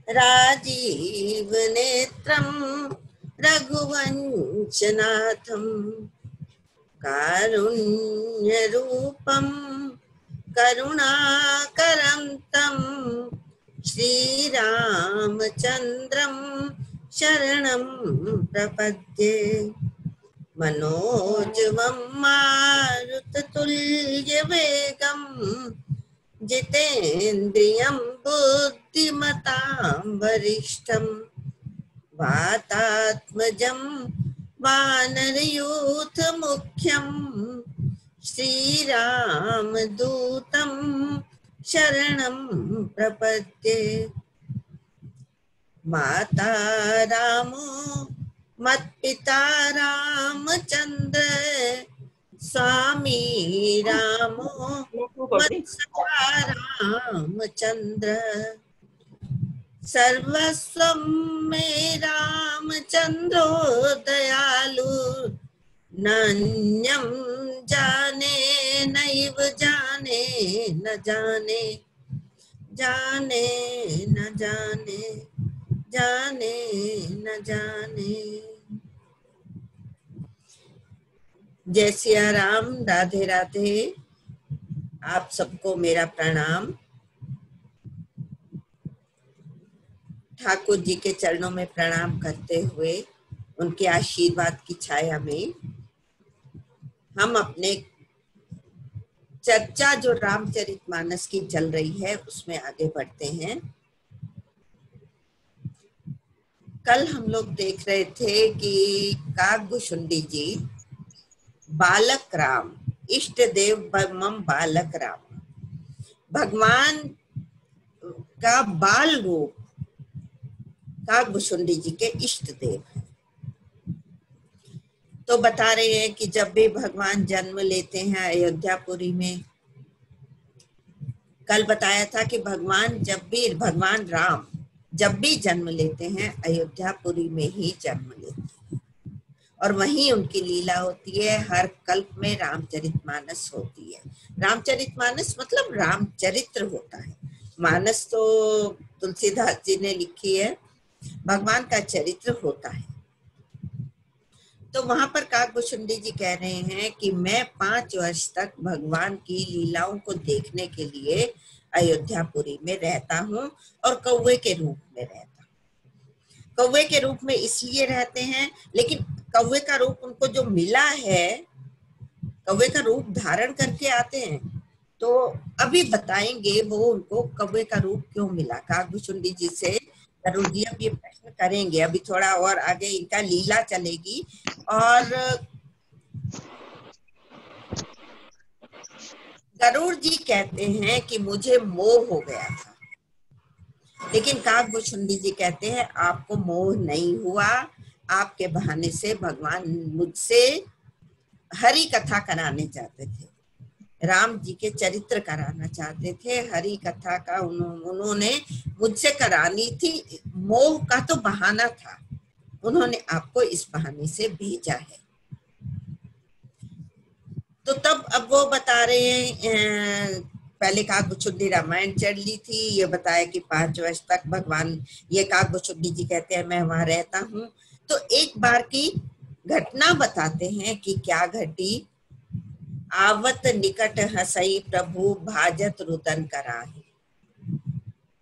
राजीव नेत्रं रघुवंशनाथं कारुण्यरूपं करुणाकरं तं श्रीरामचन्द्रं शरणं प्रपद्ये। मनोजवं मारुततुल्यवेगं जितेन्द्रियं बुद्धिमतां वरिष्ठं वातात्मजं वानरयूथमुख्यं श्रीरामदूतं शरणं प्रपद्ये। माता रामो मत्पिता रामचंद्र स्वामी रामो मत्सखा रामचंद्र सर्वस्वं मे रामचंद्रो दयालु नान्यं जाने नैव जाने न जाने जाने न जाने जाने न जाने। जय सिया राम, राधे राधे। आप सबको मेरा प्रणाम। ठाकुर जी के चरणों में प्रणाम करते हुए उनके आशीर्वाद की छाया में हम अपने चर्चा जो रामचरितमानस की चल रही है उसमें आगे बढ़ते हैं। कल हम लोग देख रहे थे कि काकभुशुंडी जी बालक राम, इष्ट देव मम बालक राम, भगवान का बाल रूप काकभुशुंडी जी के इष्ट देव है। तो बता रहे हैं कि जब भी भगवान जन्म लेते हैं अयोध्यापुरी में, कल बताया था कि भगवान राम जब भी जन्म लेते हैं अयोध्यापुरी में ही जन्म लेते हैं और वहीं उनकी लीला होती है। हर कल्प में रामचरितमानस होती है। रामचरितमानस मतलब रामचरित्र होता है। मानस तो तुलसीदास जी ने लिखी है, भगवान का चरित्र होता है। तो वहां पर काकभुशुंडी जी कह रहे हैं कि मैं 5 वर्ष तक भगवान की लीलाओं को देखने के लिए अयोध्यापुरी में रहता हूँ और कौवे के रूप में रहता हूँ। कौवे के रूप में इसलिए रहते हैं, लेकिन कौवे का रूप उनको जो मिला है, कौवे का रूप धारण करके आते हैं, तो अभी बताएंगे वो उनको कौवे का रूप क्यों मिला। काकभुशुंडी जी से गरुड़ जी अब ये प्रश्न करेंगे। अभी थोड़ा और आगे इनका लीला चलेगी और गरुड़ जी कहते हैं कि मुझे मोह हो गया था, लेकिन काकभुशुंडी जी कहते हैं आपको मोह नहीं हुआ। आपके बहाने से भगवान मुझसे हरि कथा कराने चाहते थे, राम जी के चरित्र कराना चाहते थे। हरि कथा का उन्होंने मुझसे करानी थी। मोह का तो बहाना था, उन्होंने आपको इस बहाने से भेजा है। तो तब अब वो बता रहे हैं, पहले काकभुशुंडी रामायण चढ़ ली थी, ये बताया कि 5 वर्ष तक भगवान, ये काकभुशुंडी जी कहते हैं मैं वहां रहता हूँ। तो एक बार की घटना बताते हैं कि क्या घटी। आवत निकट हसई प्रभु भाजत रुदन कराही।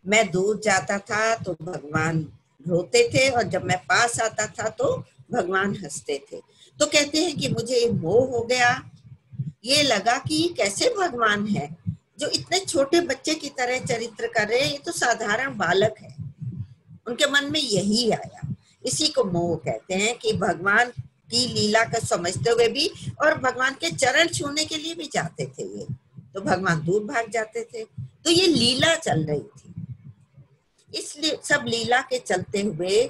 मैं दूर जाता था तो भगवान रोते थे और जब मैं पास आता था तो भगवान हंसते थे। तो कहते हैं कि मुझे मोह हो गया, ये लगा कि कैसे भगवान है जो इतने छोटे बच्चे की तरह चरित्र कर रहे हैं, ये तो साधारण बालक है। उनके मन में यही आया। इसी को मोह कहते हैं कि भगवान की लीला का समझते हुए भी और भगवान के चरण छूने के लिए भी जाते थे ये, तो भगवान दूर भाग जाते थे। तो ये लीला चल रही थी, इसलिए सब लीला के चलते हुए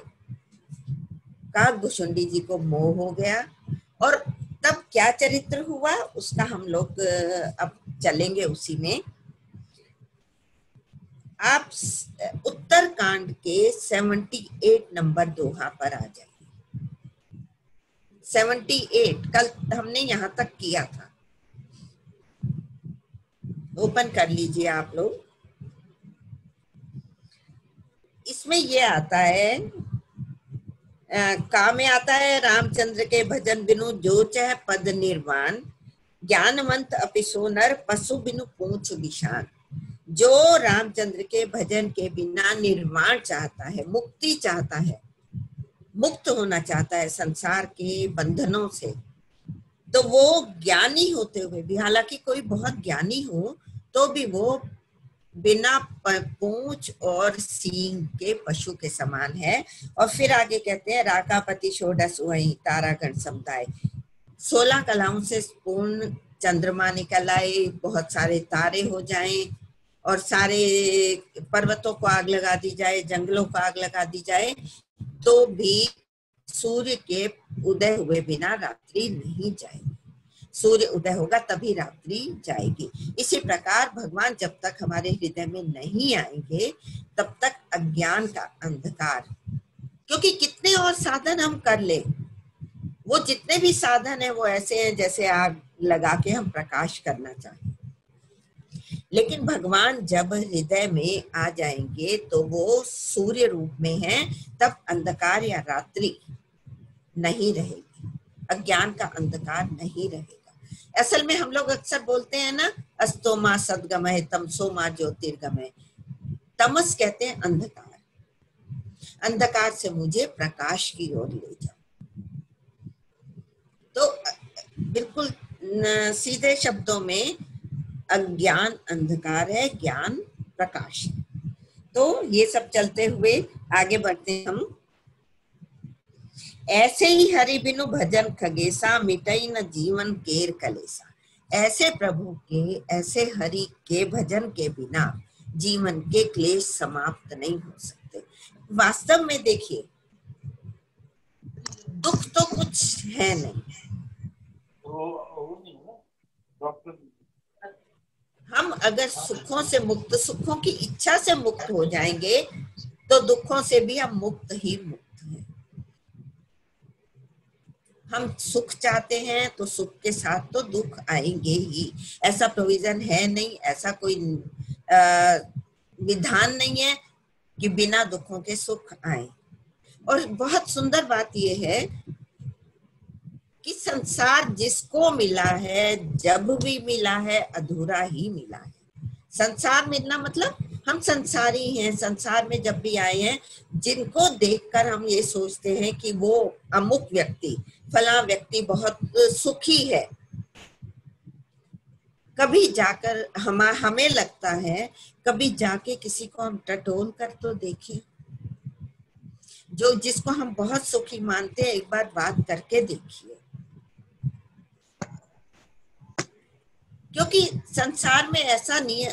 काकभुशुंडी जी को मोह हो गया। और तब क्या चरित्र हुआ उसका हम लोग अब चलेंगे उसी में। आप उत्तरकांड के 78 नंबर दोहा पर आ जाइए। 78 कल हमने यहां तक किया था, ओपन कर लीजिए आप लोग। इसमें ये आता है, का में आता है, रामचंद्र के भजन बिनु जो चह पद निर्वाण, ज्ञानवंत अपि सो नर पशु बिनु पूछ निशान। जो रामचंद्र के भजन के बिना निर्वाण चाहता है, मुक्ति चाहता है, मुक्त होना चाहता है संसार के बंधनों से, तो वो ज्ञानी होते हुए भी, हालांकि कोई बहुत ज्ञानी हो तो भी वो बिना पूंछ और सींग के पशु के समान है। और फिर आगे कहते हैं, राकापति षोडश वही तारागण समुदाय, 16 कलाओं से पूर्ण चंद्रमा निकल आए, बहुत सारे तारे हो जाएं और सारे पर्वतों को आग लगा दी जाए, जंगलों को आग लगा दी जाए, तो भी सूर्य के उदय हुए बिना रात्रि नहीं जाएगी। सूर्य उदय होगा तभी रात्रि जाएगी। इसी प्रकार भगवान जब तक हमारे हृदय में नहीं आएंगे तब तक अज्ञान का अंधकार, क्योंकि कितने और साधन हम कर ले, वो जितने भी साधन है वो ऐसे हैं जैसे आग लगा के हम प्रकाश करना चाहें, लेकिन भगवान जब हृदय में आ जाएंगे तो वो सूर्य रूप में हैं, तब अंधकार या रात्रि नहीं रहेगी, अज्ञान का अंधकार नहीं रहेगा। असल में हम लोग अक्सर बोलते हैं ना, अस्तो मां सद्गमय तमसो मां ज्योतिर्गमय। तमस कहते हैं अंधकार, अंधकार से मुझे प्रकाश की ओर ले जाओ। तो बिल्कुल सीधे शब्दों में अज्ञान अंधकार है, ज्ञान प्रकाश है। तो ये सब चलते हुए आगे बढ़ते हैं हम। ऐसे ही हरि बिनु भजन खगेसा, मिटई न जीवन केर कलेसा। ऐसे प्रभु के, ऐसे हरि के भजन के बिना जीवन के क्लेश समाप्त नहीं हो सकते। वास्तव में देखिए, दुख तो कुछ है नहीं, हम अगर सुखों से मुक्त, सुखों की इच्छा से मुक्त हो जाएंगे तो दुखों से भी हम मुक्त ही मुक्त हैं। हम सुख चाहते हैं तो सुख के साथ तो दुख आएंगे ही, ऐसा प्रोविजन है नहीं, ऐसा कोई विधान नहीं है कि बिना दुखों के सुख आए। और बहुत सुंदर बात यह है कि संसार जिसको मिला है, जब भी मिला है, अधूरा ही मिला है। संसार मिलना मतलब हम संसारी हैं, संसार में जब भी आए हैं, जिनको देखकर हम ये सोचते हैं कि वो अमुक व्यक्ति, फला व्यक्ति बहुत सुखी है, कभी जाकर हमें लगता है, कभी जाके किसी को हम टटोल कर तो देखें, जो जिसको हम बहुत सुखी मानते हैं, एक बार बात करके देखिए, क्योंकि संसार में ऐसा नहीं,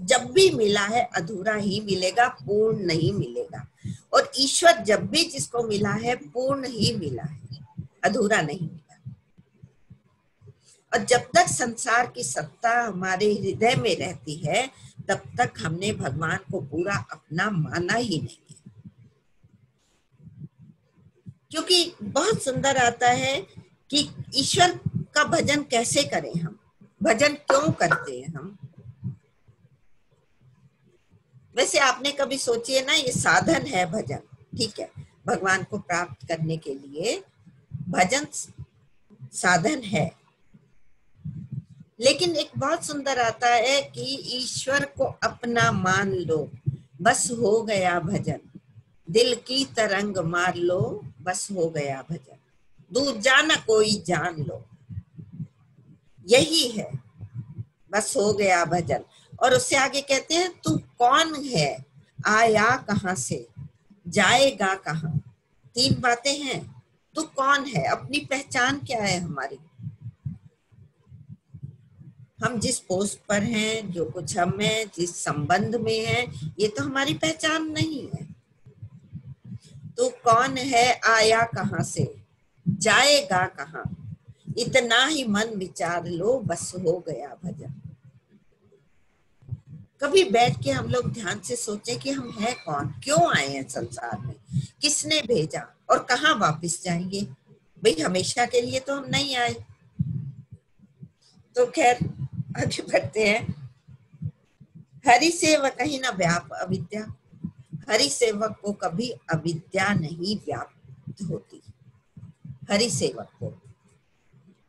जब भी मिला है अधूरा ही मिलेगा, पूर्ण नहीं मिलेगा। और ईश्वर जब भी जिसको मिला है पूर्ण ही मिला है, अधूरा नहीं मिला। और जब तक संसार की सत्ता हमारे हृदय में रहती है, तब तक हमने भगवान को पूरा अपना माना ही नहीं है। क्योंकि बहुत सुंदर आता है कि ईश्वर का भजन कैसे करें, हम भजन क्यों करते हैं हम। वैसे आपने कभी सोचिए ना, ये साधन है भजन, ठीक है, भगवान को प्राप्त करने के लिए भजन साधन है, लेकिन एक बहुत सुंदर आता है कि ईश्वर को अपना मान लो, बस हो गया भजन, दिल की तरंग मार लो, बस हो गया भजन, दूर जाना कोई जान लो, यही है, बस हो गया भजन। और उससे आगे कहते हैं, तू कौन है, आया कहां से, जाएगा कहां। 3 बातें हैं। तू कौन है, अपनी पहचान क्या है हमारी, हम जिस पोस्ट पर हैं, जो कुछ हम हैं, जिस संबंध में हैं, ये तो हमारी पहचान नहीं है। तू कौन है, आया कहां से, जाएगा कहां, इतना ही मन विचार लो, बस हो गया भजन। कभी बैठ के हम लोग ध्यान से सोचें कि हम हैं कौन, क्यों आए हैं संसार में, किसने भेजा और कहाँ वापस जाएंगे। भाई हमेशा के लिए तो हम नहीं आए। तो खैर आगे बढ़ते हैं। हरि से व कहीं ना व्याप अविद्या, हरि सेवक को कभी अविद्या नहीं व्याप्त होती। हरि सेवक को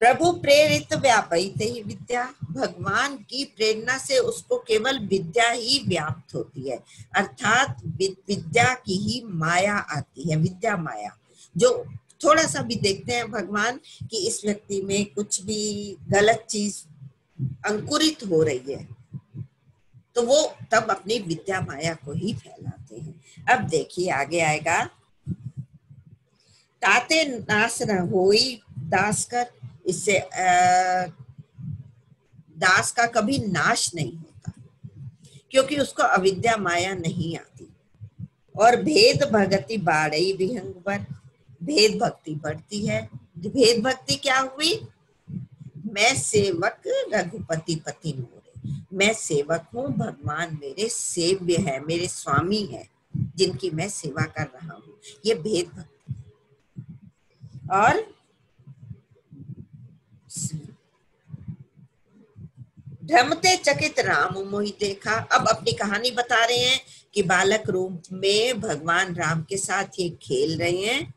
प्रभु प्रेरित व्यापित ही विद्या, भगवान की प्रेरणा से उसको केवल विद्या ही व्याप्त होती है, अर्थात विद्या की ही माया आती है, विद्या माया। जो थोड़ा सा भी देखते हैं भगवान कि इस व्यक्ति में कुछ भी गलत चीज अंकुरित हो रही है, तो वो तब अपनी विद्या माया को ही फैलाते हैं। अब देखिए आगे आएगा, ताते नाश न होई दास कर, इससे दास का कभी नाश नहीं होता क्योंकि उसको अविद्या माया नहीं आती। और भेद भगति बाढ़ई विहंग पर, भेद भक्ति बढ़ती है। भेद भक्ति क्या हुई? मैं सेवक रघुपति पति मोरे, मैं सेवक हूँ, भगवान मेरे सेव्य है, मेरे स्वामी है, जिनकी मैं सेवा कर रहा हूँ, ये भेद भक्ति। और भ्रमते चकित राम मोहि देखा, अब अपनी कहानी बता रहे हैं कि बालक रूप में भगवान राम के साथ ये खेल रहे हैं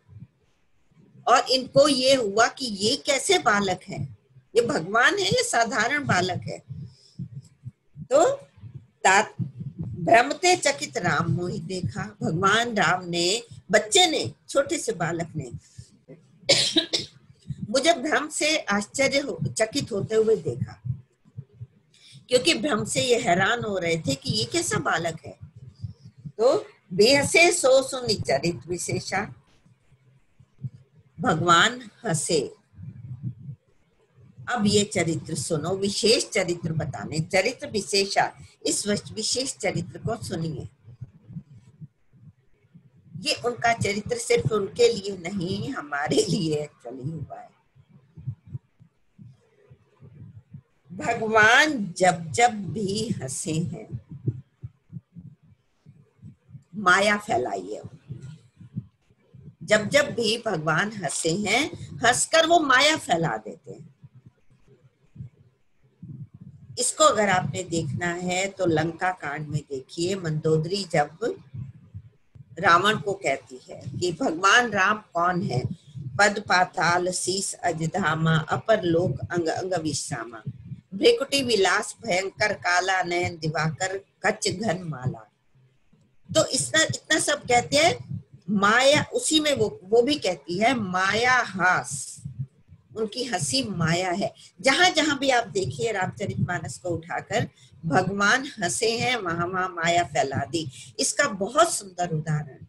और इनको ये हुआ कि ये कैसे बालक है, ये भगवान है, ये साधारण बालक है। तो भ्रमते चकित राम मोहि देखा, भगवान राम ने, बच्चे ने, छोटे से बालक ने मुझे भ्रम से चकित होते हुए देखा, क्योंकि भ्रम से ये हैरान हो रहे थे कि ये कैसा बालक है। तो बेहसे सो सुनि चरित्र विशेषा, भगवान हंसे। अब ये चरित्र सुनो, विशेष चरित्र बताने, चरित्र विशेषा, इस विशेष चरित्र को सुनिए। ये उनका चरित्र सिर्फ उनके लिए नहीं, हमारे लिए एक्चुअली हुआ है। भगवान जब जब भी हंसे हैं, माया फैलाई है। जब जब भी भगवान हंसे हैं, हंसकर वो माया फैला देते हैं। इसको अगर आपने देखना है तो लंका कांड में देखिए, मंदोदरी जब रावण को कहती है कि भगवान राम कौन है, पद पाताल शीस अजधामा, अपर लोक अंग अंग विश्रामा, भ्रिकुटी विलास भयंकर काला, नयन दिवाकर कच्च घन माला। तो इतना सब कहते हैं, माया उसी में वो भी कहती है माया हास, उनकी हंसी माया है। जहां जहां भी आप देखिए रामचरितमानस को उठाकर भगवान हंसे हैं, वहां वहां माया फैला दी। इसका बहुत सुंदर उदाहरण,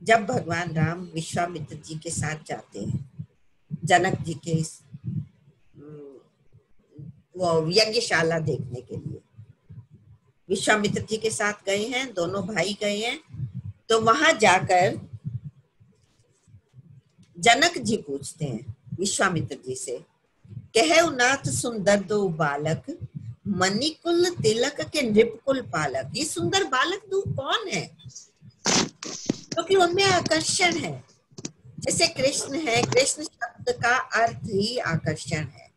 जब भगवान राम विश्वामित्र जी के साथ जाते हैं जनक जी के वो यज्ञशाला देखने के लिए, विश्वामित्र जी के साथ गए हैं, दोनों भाई गए हैं। तो वहां जाकर जनक जी पूछते हैं विश्वामित्र जी से, कहे नाथ सुंदर दो बालक, मणिकुल तिलक के नृपकुल पालक। ये सुंदर बालक दो कौन है? क्योंकि उनमें आकर्षण है, जैसे कृष्ण है, कृष्ण शब्द का अर्थ ही आकर्षण है।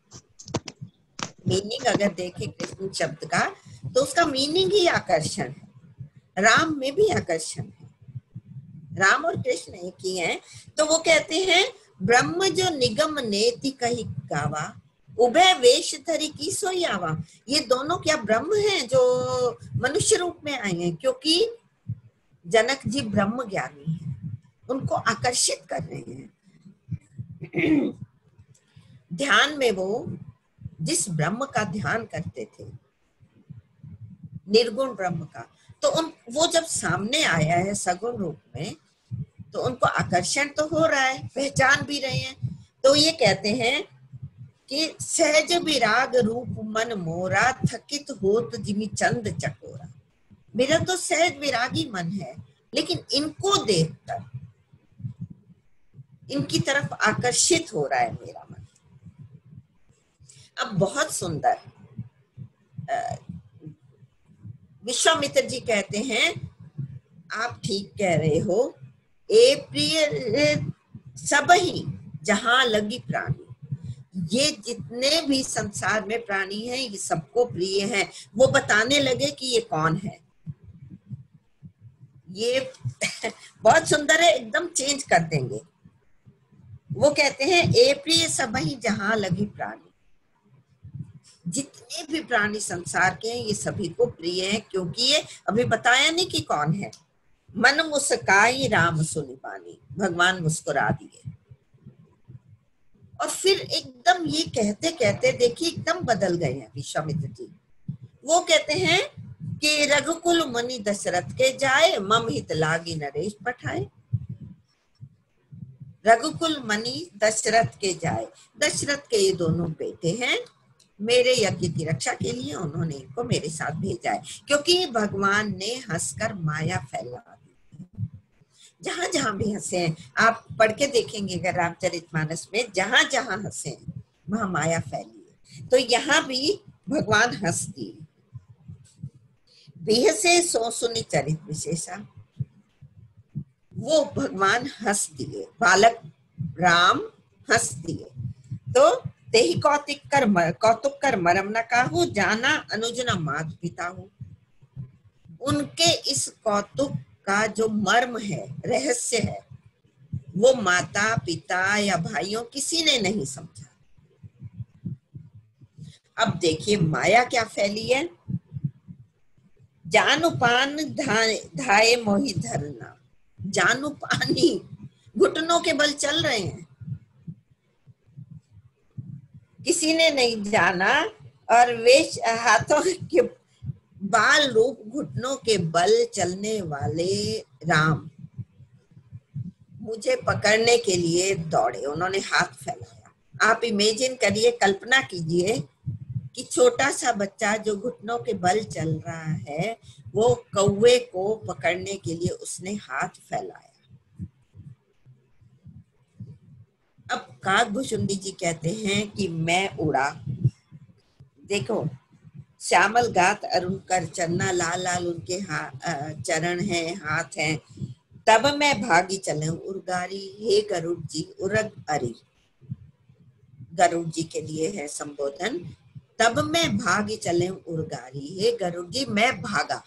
मीनिंग अगर देखें कृष्ण शब्द का तो उसका मीनिंग ही आकर्षण है। राम में भी आकर्षण है, राम और कृष्ण एक ही हैं। तो वो कहते हैं, ब्रह्म जो निगम नेति कही गावा, उभय वेश धरी की सोई आवा। ये दोनों क्या ब्रह्म हैं जो मनुष्य रूप में आए हैं? क्योंकि जनक जी ब्रह्म ज्ञानी हैं, उनको आकर्षित कर रहे हैं। ध्यान में वो जिस ब्रह्म का ध्यान करते थे, निर्गुण ब्रह्म का, तो वो जब सामने आया है सगुण रूप में, तो उनको आकर्षण तो हो रहा है, पहचान भी रहे हैं। तो ये कहते हैं कि सहज विराग रूप मन मोरा, थकित होत जिमि चंद चकोरा। मेरा तो सहज विरागी मन है, लेकिन इनको देखकर इनकी तरफ आकर्षित हो रहा है मेरा मन। अब बहुत सुंदर विश्वामित्र जी कहते हैं, आप ठीक कह रहे हो, ए प्रिय सब ही जहां लगी प्राणी, ये जितने भी संसार में प्राणी हैं ये सबको प्रिय है। वो बताने लगे कि ये कौन है। ये बहुत सुंदर है, एकदम चेंज कर देंगे। वो कहते हैं ए प्रिय सबहि जहां लगी प्राणी, जितने भी प्राणी संसार के हैं ये सभी को प्रिय है, क्योंकि ये अभी बताया नहीं कि कौन है। मन मुस्काई राम सुनि पानी, भगवान मुस्कुरा दिए। और फिर एकदम ये कहते कहते देखिए एकदम बदल गए हैं विश्वामित्र जी। वो कहते हैं कि रघुकुल मुनि दशरथ के जाए, मम हित लागी नरेश पठाए। रघुकुल मुनि दशरथ के जाए, दशरथ के ये दोनों बेटे हैं, मेरे यज्ञ की रक्षा के लिए उन्होंने इनको मेरे साथ भेजा है, क्योंकि भगवान ने हंसकर माया फैला दी। जहां जहां भी हंसे हैं, आप पढ़ के देखेंगे अगर रामचरितमानस में, जहां जहां हंसे हैं वहां माया फैली है। तो यहाँ भी भगवान हंस दिए। बिहसे सो सुनि चरित विशेषा, वो भगवान हंस दिए, बालक राम हंस दिए। तो तेहि कौतुक कर मरम न काहू, जाना अनुज न मात पिता हूँ। उनके इस कौतुक का जो मर्म है, रहस्य है, वो माता पिता या भाइयों किसी ने नहीं समझा। अब देखिए माया क्या फैली है। जानुपान धाये मोहि धरना, जानुपानी, घुटनों के बल चल रहे हैं, किसी ने नहीं जाना। और वे हाथों के बाल रूप घुटनों के बल चलने वाले राम मुझे पकड़ने के लिए दौड़े, उन्होंने हाथ फैलाया। आप इमेजिन करिए, कल्पना कीजिए कि छोटा सा बच्चा जो घुटनों के बल चल रहा है, वो कौवे को पकड़ने के लिए उसने हाथ फैलाया। अब काकभुशुंडी जी कहते हैं कि मैं उड़ा, देखो श्यामल गात अरुण कर चन्ना, लाल लाल उनके चरण हैं, हाथ हैं। तब मैं भागी चले उर्गारी, हे गरुड़ जी उरग अरि, गरुड़ जी के लिए है संबोधन। तब मैं भागी चले उर्गारी, हे गरुड़ जी मैं भागा।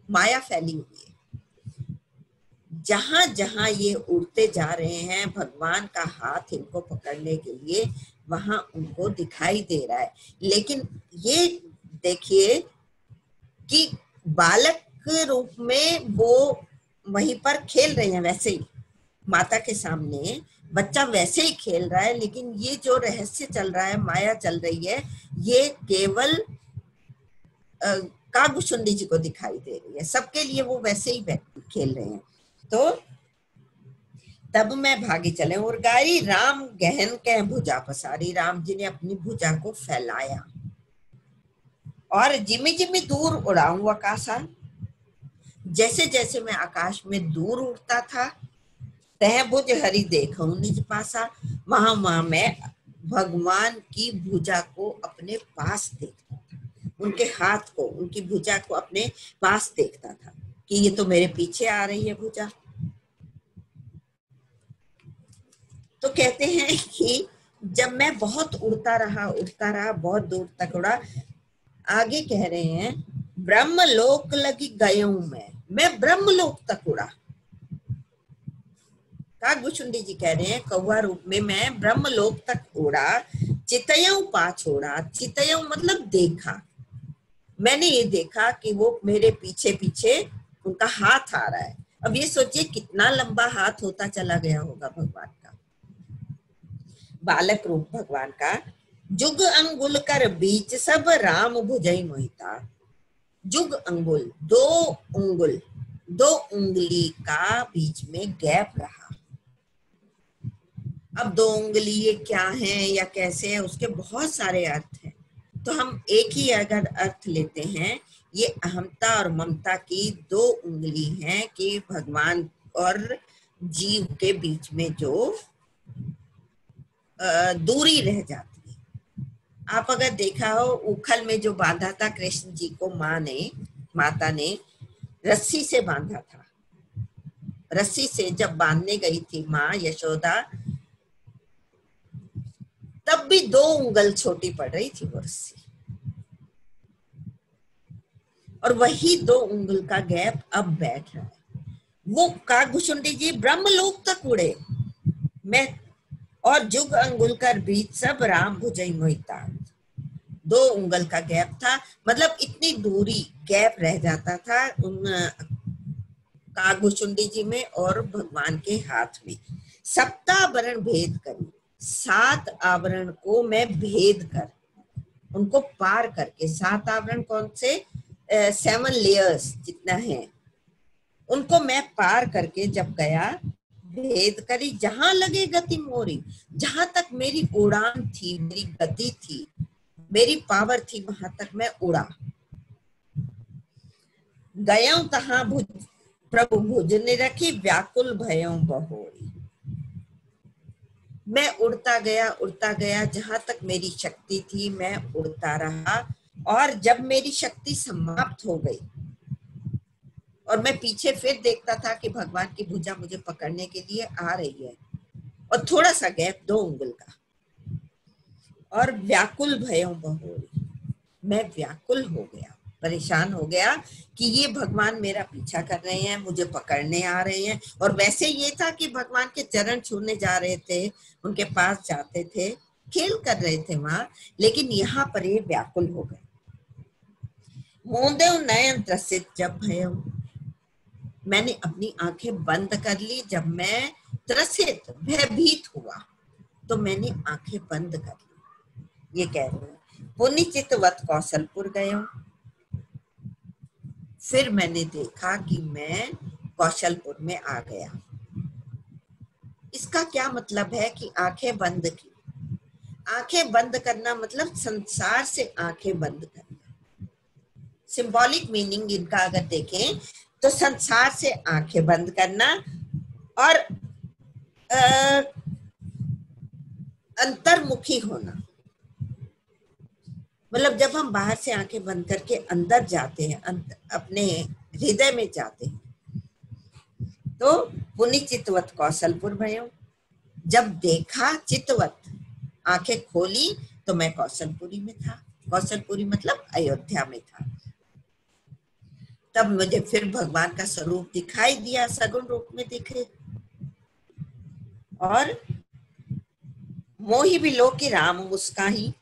माया फैली हुई है, जहां जहां ये उड़ते जा रहे हैं, भगवान का हाथ इनको पकड़ने के लिए वहां उनको दिखाई दे रहा है। लेकिन ये देखिए कि बालक के रूप में वो वहीं पर खेल रहे हैं, वैसे ही माता के सामने बच्चा वैसे ही खेल रहा है। लेकिन ये जो रहस्य चल रहा है, माया चल रही है, ये केवल काकभुशुंडी जी को दिखाई दे रही है, सबके लिए वो वैसे ही खेल रहे हैं। तो तब मैं भागी चले उर्गारी, राम गहन कह भुजा पसारी, राम जी ने अपनी भुजा को फैलाया और जिमी जिमी दूर उड़ाऊं आकाशा, जैसे जैसे मैं आकाश में दूर उड़ता था, तह भुज हरि देखूं निज पासा, वहां वहां मैं भगवान की भुजा को अपने पास देखता था, उनके हाथ को, उनकी भुजा को अपने पास देखता था कि ये तो मेरे पीछे आ रही है भुजा। तो कहते हैं कि जब मैं बहुत उड़ता रहा बहुत दूर तक उड़ा, आगे कह रहे हैं ब्रह्मलोक लगी गया हूं मैं ब्रह्मलोक तक उड़ा। काकभुशुंडी जी कह रहे हैं कौवा रूप में मैं ब्रह्मलोक तक उड़ा, चितयऊ पा छोड़ा, चितयऊ मतलब देखा, मैंने ये देखा कि वो मेरे पीछे पीछे उनका हाथ आ रहा है। अब ये सोचिए कितना लंबा हाथ होता चला गया होगा भगवान का, बालक रूप भगवान का। जुग अंगुल कर बीच सब राम भुजई मोहिता, जुग अंगुल दो उंगली का बीच में गैप रहा। अब दो उंगली ये क्या है या कैसे है, उसके बहुत सारे अर्थ हैं। तो हम एक ही अगर अर्थ लेते हैं, ये अहमता और ममता की दो उंगली हैं कि भगवान और जीव के बीच में जो दूरी रह जाती है। आप अगर देखा हो उखल में जो बांधा था कृष्ण जी को माता ने रस्सी से बांधा था, रस्सी से जब बांधने गई थी माँ यशोदा, तब भी दो उंगल छोटी पड़ रही थी वो रस्सी। और वही 2 उंगल का गैप अब बैठ रहा है। वो काकभुशुंडी जी ब्रह्मलोक तक उड़े, मैं और जुग अंगुल कर बीच सब राम भुजई मोहिता। 2 उंगल का गैप था, मतलब इतनी दूरी गैप रह जाता था उन काकभुशुंडी जी में और भगवान के हाथ में। सप्तावरण भेद करी, 7 आवरण को मैं भेद कर, उनको पार करके, 7 आवरण कौन से, 7 लेयर्स जितना है, उनको मैं पार करके जब गया, भेद करी जहां लगे गति मोरी, जहां तक मेरी उड़ान थी, मेरी गति थी, मेरी पावर थी, वहां तक मैं उड़ा। गया तहां भुज प्रभु भुज ने रखी, व्याकुल भयों बहोरी। मैं उड़ता गया, जहां तक मेरी शक्ति थी मैं उड़ता रहा, और जब मेरी शक्ति समाप्त हो गई और मैं पीछे फिर देखता था कि भगवान की भुजा मुझे पकड़ने के लिए आ रही है, और थोड़ा सा गैप 2 उंगल का, और व्याकुल भयों बहोरी, मैं व्याकुल हो गया, परेशान हो गया कि ये भगवान मेरा पीछा कर रहे हैं, मुझे पकड़ने आ रहे हैं। और वैसे ये था कि भगवान के चरण छूने जा रहे थे, उनके पास जाते थे, खेल कर रहे थे वहां, लेकिन यहाँ पर ये व्याकुल हो गए। मोंदेव नयन त्रसित जब भयो, मैंने अपनी आंखें बंद कर ली जब मैं त्रसित भयभीत हुआ, तो मैंने आंखें बंद कर ली। ये कह रहे हैं पुनि चितवत कौशलपुर गए, फिर मैंने देखा कि मैं कौशलपुर में आ गया। इसका क्या मतलब है कि आंखें बंद की, आंखें बंद करना मतलब संसार से आंखें बंद करना। सिंबॉलिक मीनिंग इनका अगर देखें तो संसार से आंखें बंद करना और अंतर्मुखी होना। मतलब जब हम बाहर से आंखें बंद करके अंदर जाते हैं, अपने हृदय में जाते हैं, तो पुनि चितवत कौशलपुर भयो, जब देखा चितवत, आंखें खोली तो मैं कौशलपुरी में था। कौशलपुरी मतलब अयोध्या में था। तब मुझे फिर भगवान का स्वरूप दिखाई दिया, सगुण रूप में दिखे, और मोहि बिलो की राम मुस्काही,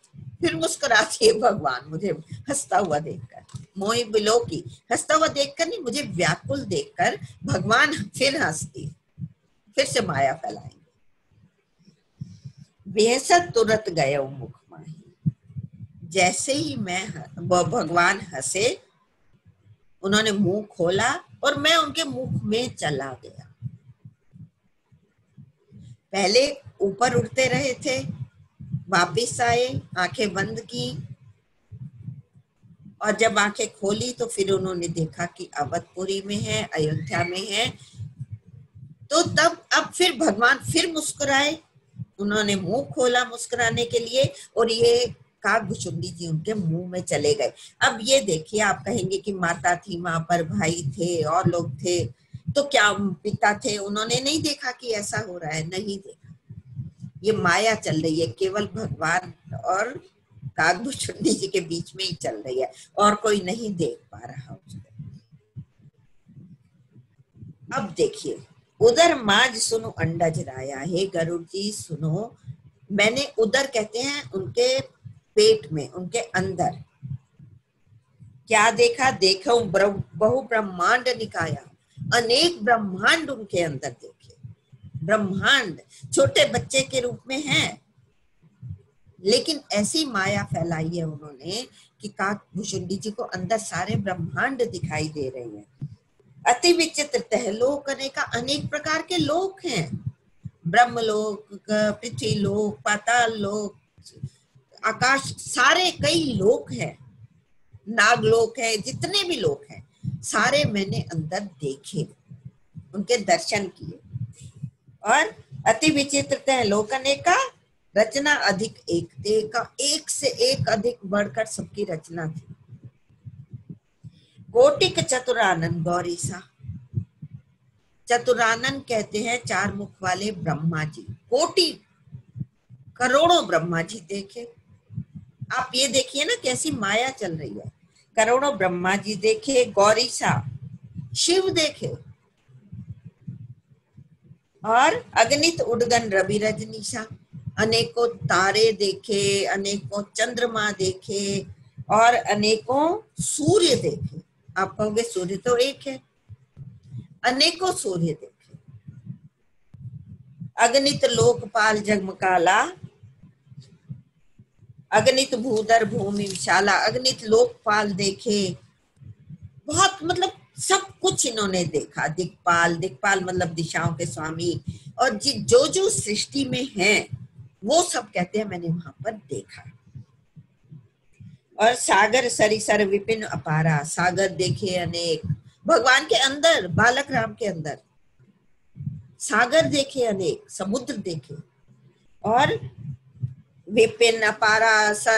फिर मुस्कुरा दिए भगवान मुझे हंसता हुआ देखकर। मोहि बिलो की, हंसता हुआ देखकर नहीं, मुझे व्याकुल देखकर भगवान फिर हंस दिए, फिर से माया फैलाएंगे। बेहसत तुरंत गए मुख माही, जैसे ही मैं भगवान हंसे, उन्होंने मुंह खोला और मैं उनके मुख में चला गया। पहले ऊपर उड़ते रहे थे, वापिस आए, आंखें बंद की, और जब आंखें खोली तो फिर उन्होंने देखा कि अवधपुरी में है, अयोध्या में है। तो तब अब फिर भगवान फिर मुस्कुराए, उन्होंने मुंह खोला मुस्कुराने के लिए, और ये काकभुशुंडी जी उनके मुंह में चले गए। अब ये देखिए, आप कहेंगे कि माता थी वहां पर, भाई थे और लोग थे, तो क्या पिता थे, उन्होंने नहीं देखा कि ऐसा हो रहा है? नहीं देखा। ये माया चल रही है, केवल भगवान और काकभुशुंडी जी के बीच में ही चल रही है, और कोई नहीं देख पा रहा उसको। अब देखिए, उधर माज सुनो अंडज राया, हे गरुड़ जी सुनो, मैंने उधर कहते हैं उनके पेट में, उनके अंदर क्या देखा? देखो बहु ब्रह्मांड निकाया, अनेक ब्रह्मांड उनके अंदर देखे। ब्रह्मांड छोटे बच्चे के रूप में है, लेकिन ऐसी माया फैलाई है उन्होंने कि काकभुशुंडी जी को अंदर सारे ब्रह्मांड दिखाई दे रहे हैं। अति विचित्र तहलोक, अनेका अनेक प्रकार के लोक हैं, ब्रह्मलोक, पृथ्वी लोक, पाताल लोक, आकाश, सारे कई लोक हैं, नागलोक है, जितने भी लोक हैं सारे मैंने अंदर देखे, उनके दर्शन किए। और अति विचित्र तहलोक अनेका, रचना अधिक एक से एक अधिक बढ़कर सबकी रचना थी। कोटिक चतुरानन गौरी सा, चतुरानन कहते हैं 4 मुख वाले ब्रह्मा जी, कोटि करोड़ों ब्रह्मा जी देखे। आप ये देखिए ना कैसी माया चल रही है। करोड़ों ब्रह्मा जी देखे, गौरी सा शिव देखे, और अगणित उडगन रवि रजनीशा, अनेकों तारे देखे, अनेकों चंद्रमा देखे और अनेकों सूर्य देखे। आप कहोगे सूर्य तो एक है, अनेकों सूर्य देखे। अगणित लोकपाल जगमकाला, अगणित भूधर भूमि विशाला, अगणित लोकपाल देखे, बहुत मतलब सब कुछ इन्होंने देखा। दिक्पाल, दिक्पाल मतलब दिशाओं के स्वामी, और जो जो सृष्टि में है वो सब कहते हैं मैंने वहां पर देखा। और सागर सरिसर विपिन अपारा, सागर देखे अनेक, भगवान के अंदर, बालक राम के अंदर सागर देखे अनेक, समुद्र देखे, और विपिन अपारा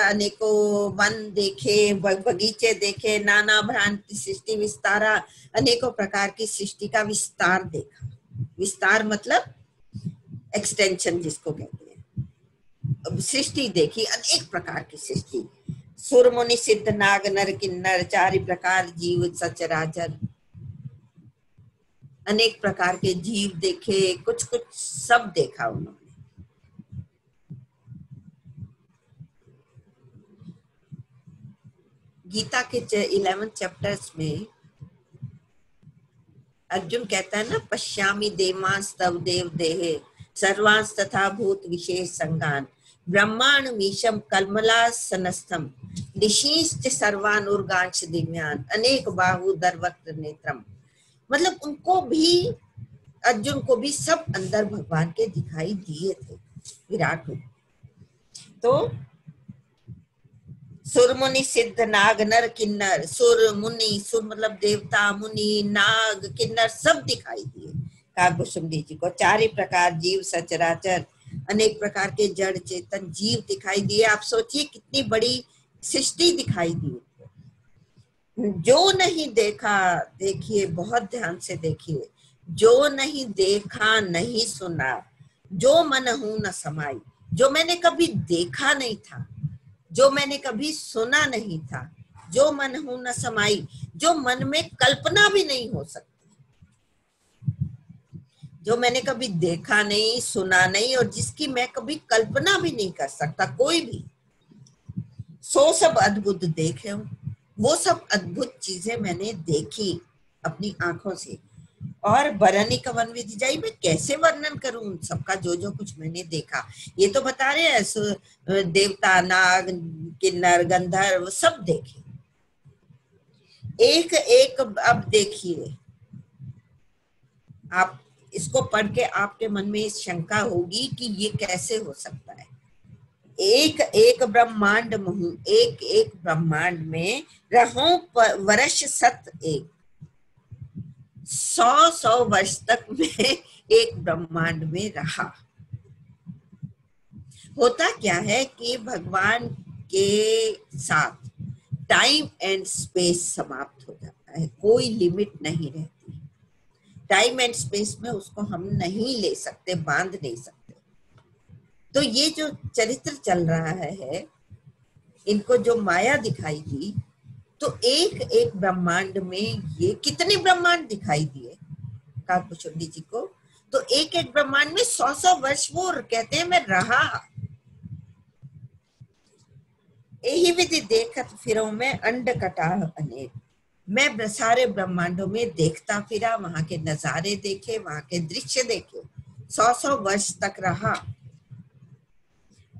अनेकों वन देखे, बगीचे देखे, नाना भ्रांति सृष्टि विस्तारा, अनेकों प्रकार की सृष्टि का विस्तार देखा। विस्तार मतलब एक्सटेंशन जिसको कहते हैं। सृष्टि देखी, अनेक प्रकार की सृष्टि, सुर मुनि सिद्ध नाग नर किन्नर, चारि प्रकार जीव सचराचर, अनेक प्रकार के जीव देखे, कुछ कुछ सब देखा उन्होंने। गीता के 11 चैप्टर्स में अर्जुन कहता है ना, पश्यामि देवांस तव देव देहे, सर्वांस तथा भूत विशेष संगान, ब्रह्मांड मीशम कलमलासनस्थम, ऋषिश्च सर्वानुर्गांश दिव्यान, अनेक बाहु दरवक्त नेत्रम। मतलब उनको भी, अर्जुन को भी सब अंदर भगवान के दिखाई दिए थे विराट रूप। तो सुर मुनि सिद्ध नाग नर किन्नर, सुर मुनि, सुर मतलब देवता, मुनि, नाग, किन्नर सब दिखाई दिए काकभुशुंडी जी को। चारि प्रकार जीव सचराचर, अनेक प्रकार के जड़ चेतन जीव दिखाई दिए। आप सोचिए कितनी बड़ी सृष्टि दिखाई दी उनको। जो नहीं देखा, देखिए बहुत ध्यान से देखिए, जो नहीं देखा नहीं सुना, जो मन हूं न समाई, जो मैंने कभी देखा नहीं था, जो मैंने कभी सुना नहीं था, जो मन हूं न समाई, जो मन में कल्पना भी नहीं हो सकती, जो मैंने कभी देखा नहीं, सुना नहीं, और जिसकी मैं कभी कल्पना भी नहीं कर सकता कोई भी, सो सब अद्भुत देखे हूं। वो सब अद्भुत चीजें मैंने देखी अपनी आंखों से। और बरनी कवन विधि जाई, मैं कैसे वर्णन करूं उन सबका, जो जो कुछ मैंने देखा। ये तो बता रहे हैं देवता, नाग, किन्नर, गंधर्व सब देखे एक एक। अब देखिए, आप इसको पढ़ के आपके मन में इस शंका होगी कि ये कैसे हो सकता है। एक एक ब्रह्मांड में, एक एक ब्रह्मांड में रहो वर्ष सत एक, 100 वर्ष तक मैं एक ब्रह्मांड में रहा। होता क्या है कि भगवान के साथ टाइम एंड स्पेस समाप्त हो जाता है, कोई लिमिट नहीं रहती। टाइम एंड स्पेस में उसको हम नहीं ले सकते, बांध नहीं सकते। तो ये जो चरित्र चल रहा है, इनको जो माया दिखाई दी, तो एक एक ब्रह्मांड में ये कितने ब्रह्मांड दिखाई दिए काकभुशुंडी जी को। तो एक एक ब्रह्मांड में 100 वर्ष वो कहते हैं मैं रहा। यही विधि देखत फिरो मैं अंड कटाह अनेक, मैं सारे ब्रह्मांडों में देखता फिरा, वहां के नजारे देखे, वहां के दृश्य देखे, 100 वर्ष तक रहा।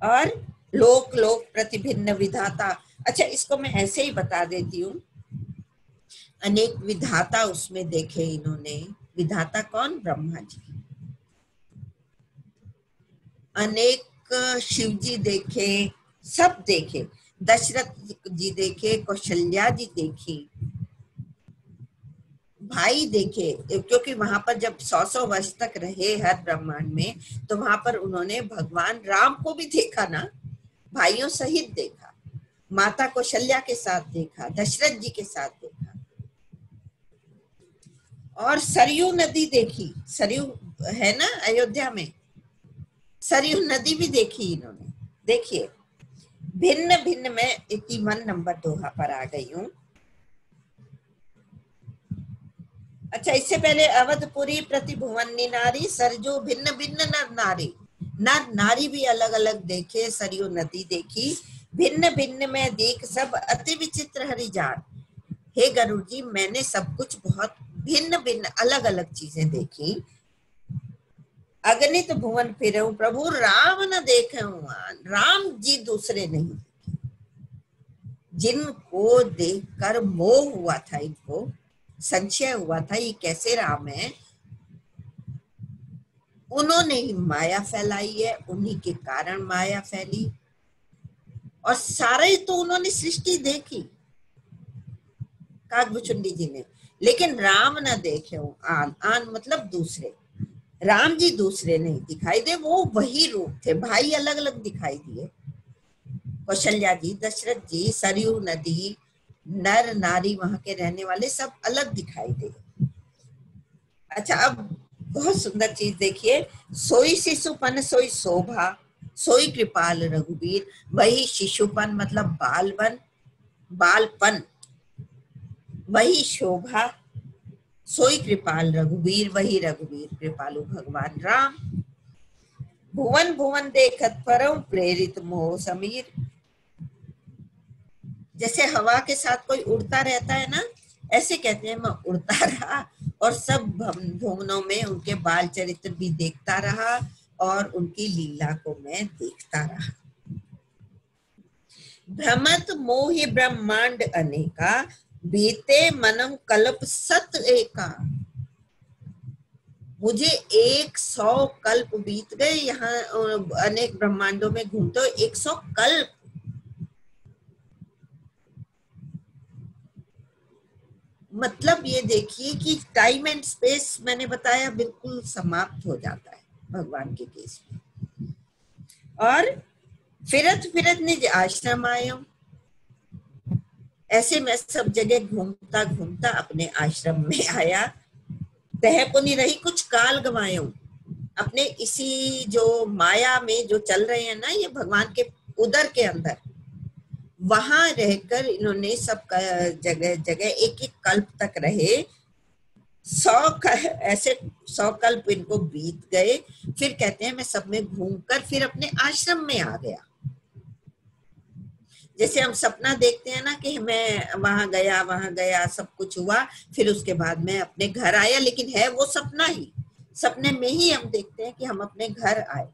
और लोक लोक प्रतिभिन्न विधाता, अच्छा इसको मैं ऐसे ही बता देती हूँ, अनेक विधाता उसमें देखे इन्होंने। विधाता कौन? ब्रह्मा जी। अनेक शिव जी देखे, सब देखे, दशरथ जी देखे, कौशल्या जी देखी, भाई देखे, क्योंकि वहां पर जब 100 वर्ष तक रहे हर ब्रह्मांड में, तो वहां पर उन्होंने भगवान राम को भी देखा ना, भाइयों सहित देखा, माता कौशल्या के साथ देखा, दशरथ जी के साथ देखा। और सरयू नदी देखी, सरयू है ना अयोध्या में, सरयू नदी भी देखी इन्होंने। देखिए भिन्न भिन्न, में 81 नंबर दोहा पर आ गई हूँ। अच्छा, इससे पहले अवधपुरी प्रति भुवनी नारी सरजू भिन्न भिन्न नर नारी, नर नारी भी अलग अलग देखे, सरयू नदी देखी, भिन्न भिन्न में देख सब अति विचित्र हरि जान। हे गरुड़ जी, मैंने सब कुछ बहुत भिन्न भिन्न अलग अलग चीजें देखी। अगणित भुवन फिरऊं प्रभु राम न देखे, राम जी दूसरे नहीं, जिनको देखकर मोह हुआ था, इनको संशय हुआ था ये कैसे राम है, उन्होंने ही माया फैलाई है, उन्हीं के कारण माया फैली। और सारे तो उन्होंने सृष्टि देखी काकभुचुंडी जी ने, लेकिन राम न देखे, आन आन मतलब दूसरे, राम जी दूसरे नहीं दिखाई दे, वो वही रूप थे, भाई अलग अलग दिखाई दिए। कौशल्या जी, दशरथ जी, सरयू नदी, नर नारी वहां के रहने वाले सब अलग दिखाई दे। अच्छा, अब बहुत सुंदर चीज देखिए, सोई शिशुपन सोई शोभा, सोई कृपाल रघुवीर, वही शिशुपन मतलब बालपन, बालपन, वही शोभा, सोई कृपाल रघुवीर, वही रघुवीर कृपालु भगवान राम। भुवन भुवन देखत परम प्रेरित मोह समीर, जैसे हवा के साथ कोई उड़ता रहता है ना, ऐसे कहते हैं मैं उड़ता रहा और सब भुवनों में उनके बाल चरित्र भी देखता रहा और उनकी लीला को मैं देखता रहा। भ्रमत मोहि ब्रह्मांड अनेका, बीते मनम कल्प सत एका, मुझे 100 कल्प बीत गए यहाँ अनेक ब्रह्मांडों में घूमते, 100 कल्प, मतलब ये देखिए कि टाइम एंड स्पेस मैंने बताया बिल्कुल समाप्त हो जाता है भगवान के केस में। और फिरत फिरत निज आश्रम आयो, ऐसे मैं सब जगह घूमता घूमता अपने आश्रम में आया। तह पुनि रही कुछ काल गवायो, अपने इसी जो माया में जो चल रहे हैं ना ये भगवान के उदर के अंदर, वहां रहकर इन्होंने सब जगह जगह एक एक कल्प तक रहे, 100 कल्प इनको बीत गए। फिर कहते हैं मैं सब में घूमकर फिर अपने आश्रम में आ गया। जैसे हम सपना देखते हैं ना कि मैं वहां गया सब कुछ हुआ, फिर उसके बाद मैं अपने घर आया, लेकिन है वो सपना ही, सपने में ही हम देखते हैं कि हम अपने घर आए,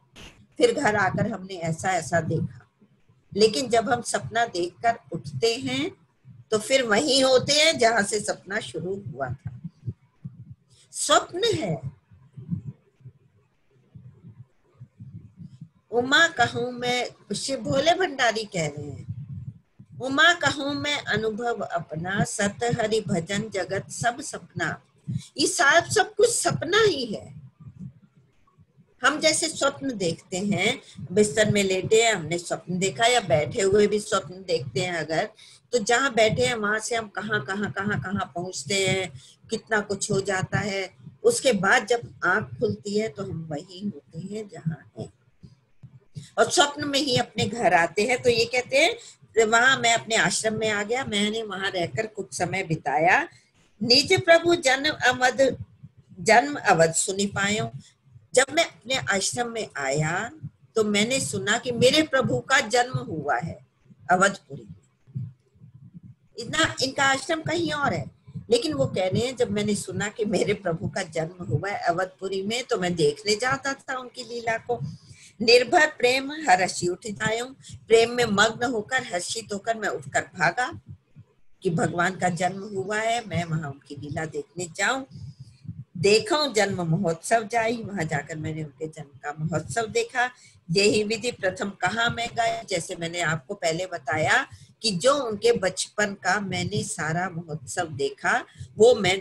फिर घर आकर हमने ऐसा ऐसा देखा, लेकिन जब हम सपना देखकर उठते हैं तो फिर वहीं होते हैं जहां से सपना शुरू हुआ था। स्वप्न है। उमा कहूं मैं, शिव भोले भंडारी कह रहे हैं, उमा कहूं मैं अनुभव अपना, सत हरि भजन जगत सब सपना, ये सब कुछ सपना ही है। हम जैसे स्वप्न देखते हैं, बिस्तर में लेटे हैं हमने स्वप्न देखा, या बैठे हुए भी स्वप्न देखते हैं अगर, तो जहां बैठे हैं वहां से हम कहाँ पहुंचते हैं, कितना कुछ हो जाता है, उसके बाद जब आंख खुलती है तो हम वही होते हैं जहां हैं, और स्वप्न में ही अपने घर आते हैं। तो ये कहते हैं वहां मैं अपने आश्रम में आ गया, मैंने वहां रहकर कुछ समय बिताया, निज प्रभु जन्म अवध सुनी पायो, जब मैं अपने आश्रम में आया तो मैंने सुना कि मेरे प्रभु का जन्म हुआ है अवधपुरी में। इनका आश्रम कहीं और है, लेकिन वो कह रहे हैं जब मैंने सुना कि मेरे प्रभु का जन्म हुआ है अवधपुरी में, तो मैं देखने जाता था उनकी लीला को। निर्भर प्रेम हर्षि उठ जायो, प्रेम में मग्न होकर हर्षित होकर मैं उठकर भागा कि भगवान का जन्म हुआ है, मैं वहां उनकी लीला देखने जाऊं। देखो जन्म महोत्सव जाई, वहां जाकर मैंने उनके जन्म का महोत्सव देखा। यही विधि प्रथम कहाँ मैं गई, जैसे मैंने आपको पहले बताया कि जो उनके बचपन का मैंने सारा महोत्सव देखा, वो मैं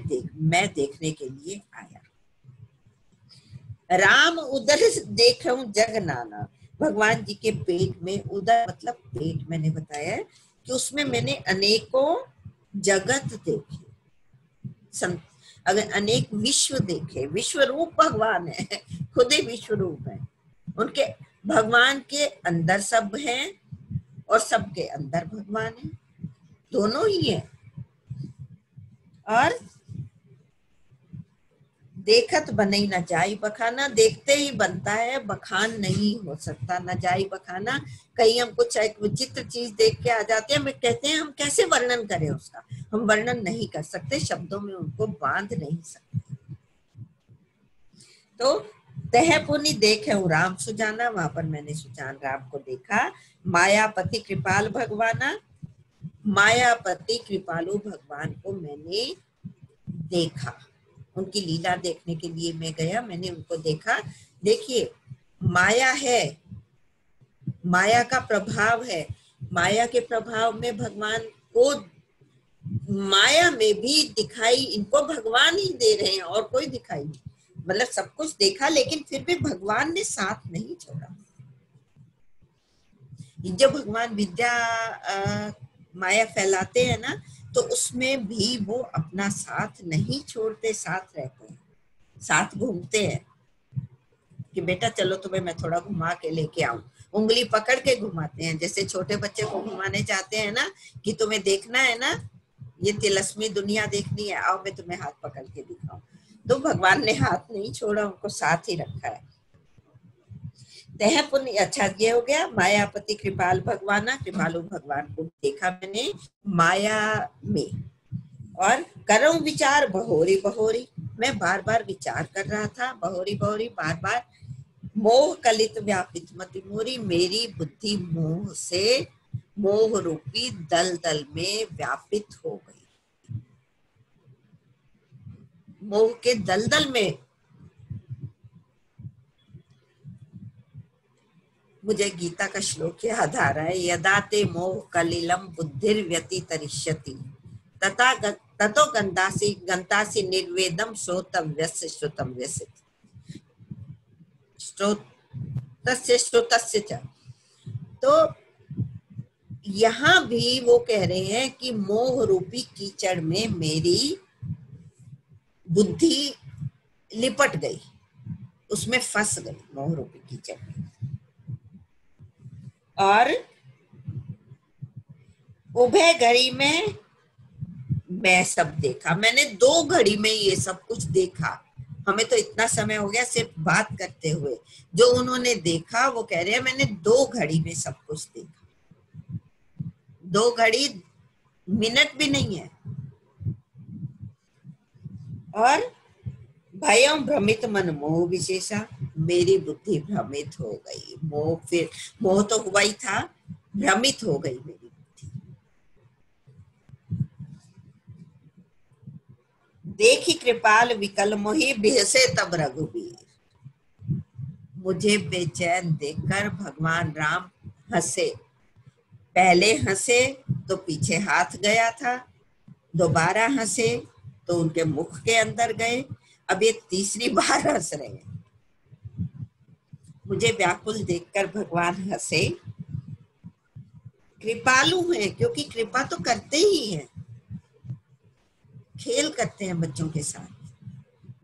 देखने के लिए आया। राम उदर देखूं जग नाना, भगवान जी के पेट में, उदर मतलब पेट, मैंने बताया कि उसमें मैंने अनेकों जगत देखे, अगर अनेक विश्व देखे, विश्व रूप भगवान है, खुद ही विश्व रूप है, उनके भगवान के अंदर सब हैं और सबके अंदर भगवान है, दोनों ही है। और देखत बनई न जाई बखाना, देखते ही बनता है, बखान नहीं हो सकता। न जाई बखाना, कहीं हम कुछ एक विचित्र चीज देख के आ जाते हैं, हमें कहते हैं हम कैसे वर्णन करें उसका, हम वर्णन नहीं कर सकते, शब्दों में उनको बांध नहीं सकते। तो तह पुनि देखे राम सुजाना, वहां पर मैंने सुजान राम को देखा। मायापति कृपाल भगवाना, मायापति कृपालु भगवान को मैंने देखा, उनकी लीला देखने के लिए मैं गया, मैंने उनको देखा। देखिए माया है, माया का प्रभाव है, माया के प्रभाव में भगवान को, माया में भी दिखाई इनको भगवान ही दे रहे हैं और कोई दिखाई नहीं, मतलब सब कुछ देखा लेकिन फिर भी भगवान ने साथ नहीं छोड़ा। जब भगवान विद्या माया फैलाते हैं ना, तो उसमें भी वो अपना साथ नहीं छोड़ते, साथ रहते हैं, साथ घूमते हैं कि बेटा चलो तुम्हें मैं थोड़ा घुमा के लेके आऊं, उंगली पकड़ के घुमाते हैं, जैसे छोटे बच्चे को घुमाने जाते हैं ना कि तुम्हें देखना है ना, ये तिलस्मी दुनिया देखनी है, आओ मैं तुम्हें हाथ पकड़ के दिखाऊं। तो भगवान ने हाथ नहीं छोड़ा, उनको साथ ही रखा है। तह पुण्य, अच्छा ये हो गया। मायापति कृपाल भगवाना, कृपालु भगवान को देखा मैंने माया में। और करूं विचार बहोरी बहोरी, मैं बार बार विचार कर रहा था, बहोरी बहोरी बार बार। मोह कलित व्यापित मति मोरी, मेरी बुद्धि मोह से, मोह रूपी दल दल में व्यापित हो गई, मोह के दलदल में। मुझे गीता का श्लोक याद आ रहा है, यदा ते मोह कलिलम बुद्धिर व्यतितरिष्यति तथा ततो गंतासी निर्वेदम श्रोतव्यस्य श्रुतव्यस्य श्रोतस्य श्रुतस्य च। तो यहाँ भी वो कह रहे हैं कि मोह रूपी कीचड़ में मेरी बुद्धि लिपट गई, उसमें फंस गई, मोह रूपी कीचड़ में। और उभय घड़ी में मैं सब देखा, मैंने 2 घड़ी में ये सब कुछ देखा। हमें तो इतना समय हो गया सिर्फ बात करते हुए, जो उन्होंने देखा वो कह रहे हैं मैंने 2 घड़ी में सब कुछ देखा। 2 घड़ी मिनट भी नहीं है। और भयं भ्रमित मन मोह विशेषा, मेरी बुद्धि भ्रमित हो गई, मोह, फिर मोह तो हुआ ही था, भ्रमित हो गई मेरी बुद्धि। देखी कृपाल विकल मोहि, बिहसे तब रघुबीर, मुझे बेचैन देखकर भगवान राम हंसे। पहले हंसे तो पीछे हाथ गया था, दोबारा हंसे तो उनके मुख के अंदर गए, अब ये तीसरी बार हंस रहे हैं। मुझे व्याकुल देखकर भगवान हंसे। कृपालु हैं क्योंकि कृपा तो करते ही हैं, खेल करते हैं बच्चों के साथ,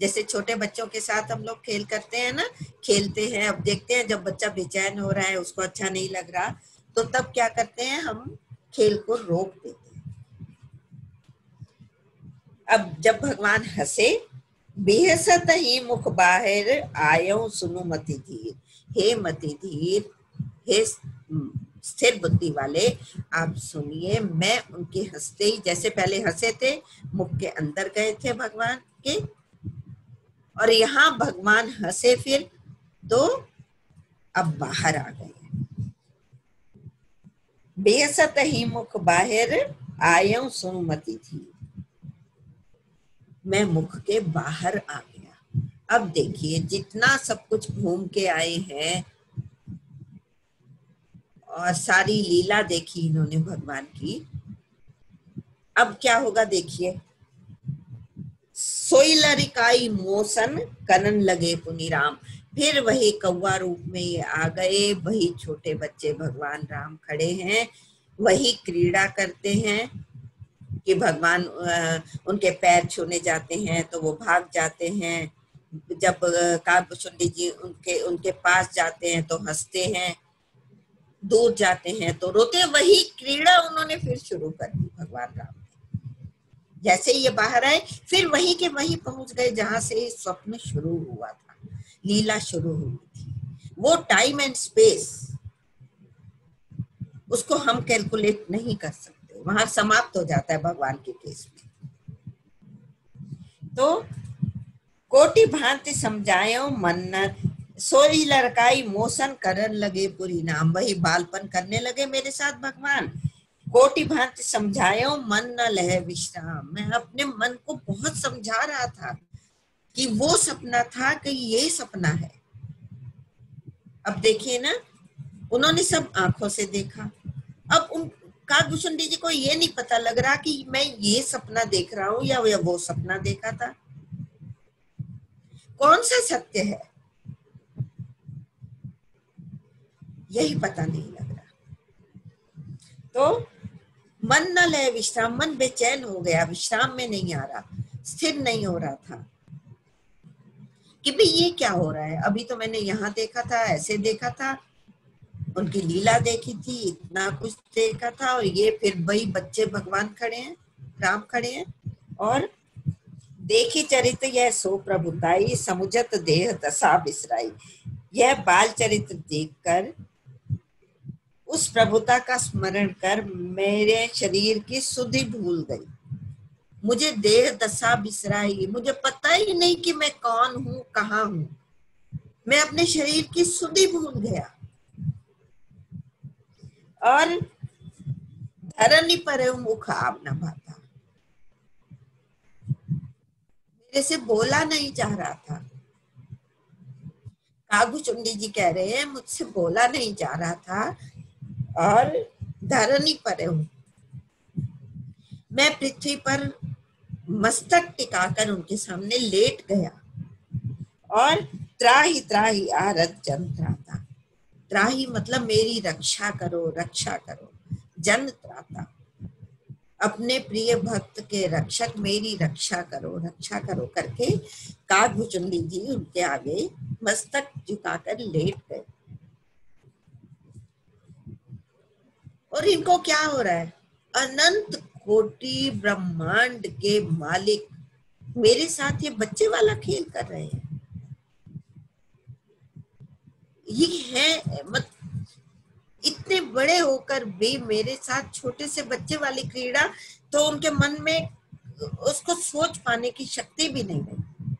जैसे छोटे बच्चों के साथ हम लोग खेल करते हैं ना, खेलते हैं। अब देखते हैं जब बच्चा बेचैन हो रहा है, उसको अच्छा नहीं लग रहा, तो तब क्या करते हैं, हम खेल को रोक देते हैं। अब जब भगवान हंसे, बेहसत ही मुख बाहर आयो सुनु मति धीर, हे मति धीर, हे स्थिर बुद्धि वाले आप सुनिए, मैं उनके हंसते ही, जैसे पहले हंसे थे मुख के अंदर गए थे भगवान के, और यहाँ भगवान हंसे फिर तो अब बाहर आ गए। बेहसत ही मुख बाहर आयो सुनुमति थी, मैं मुख के बाहर आ गया। अब देखिए जितना सब कुछ घूम के आए हैं और सारी लीला देखी इन्होंने भगवान की, अब क्या होगा देखिए। सोई लरिकाई मोसन कनन लगे पुनिराम, फिर वही कौवा रूप में ये आ गए, वही छोटे बच्चे भगवान राम खड़े हैं, वही क्रीड़ा करते हैं कि भगवान उनके पैर छूने जाते हैं तो वो भाग जाते हैं, जब काकभुचुंडी जी उनके पास जाते हैं तो हंसते हैं, दूर जाते हैं तो रोते हैं, वही क्रीड़ा उन्होंने फिर शुरू कर दी भगवान राम। जैसे ही ये बाहर आए फिर वहीं के वहीं पहुंच गए जहां से स्वप्न शुरू हुआ था, लीला शुरू हुई थी। वो टाइम एंड स्पेस, उसको हम कैलकुलेट नहीं कर सकते, वहां समाप्त हो जाता है भगवान के केस में। तो कोटि भांति समझायो मन्नत, सोई लड़काई मोशन करन लगे पूरी नाम, वही बालपन करने लगे मेरे साथ भगवान। कोटि भांति समझायो मन न लहे विश्राम, मैं अपने मन को बहुत समझा रहा था कि वो सपना था कि ये सपना है। अब देखिए ना, उन्होंने सब आंखों से देखा, अब उन काकभूषुंडी जी को ये नहीं पता लग रहा कि मैं ये सपना देख रहा हूं या वो सपना देखा था, कौन सा सत्य है यही पता नहीं लग रहा। तो मन न लय विश्राम, मन बेचैन हो गया, विश्राम में नहीं आ रहा, स्थिर नहीं हो रहा था कि भाई ये क्या हो रहा है। अभी तो मैंने यहाँ देखा था, ऐसे देखा था, उनकी लीला देखी थी, इतना कुछ देखा था, और ये फिर वही बच्चे भगवान खड़े हैं, राम खड़े हैं, और देखी चरित्र यह सो प्रभुताई, समुझत देह दशा बिसराई। यह बाल चरित्र देखकर, उस प्रभुता का स्मरण कर मेरे शरीर की सुधि भूल गई, मुझे देह दशा बिसराई, मुझे पता ही नहीं कि मैं कौन हूं, कहाँ हूं, मैं अपने शरीर की सुधि भूल गया। और धरनी पर मुख आव न भाता, मेरे से बोला नहीं जा रहा था। काकभूषुंडी जी कह रहे हैं मुझसे बोला नहीं जा रहा था, और धरनी पर हूं, मैं पृथ्वी पर मस्तक टिकाकर उनके सामने लेट गया, और त्राही त्राही आरत जन त्राता, त्राही मतलब मेरी रक्षा करो, रक्षा करो, जन त्राता, अपने प्रिय भक्त के रक्षक मेरी रक्षा करो करके काकभूषुंडी जी उनके आगे मस्तक झुकाकर लेट गए। और इनको क्या हो रहा है, अनंत कोटि ब्रह्मांड के मालिक मेरे साथ ये बच्चे वाला खेल कर रहे हैं। ये है मत, इतने बड़े होकर भी मेरे साथ छोटे से बच्चे वाली क्रीड़ा, तो उनके मन में उसको सोच पाने की शक्ति भी नहीं रही।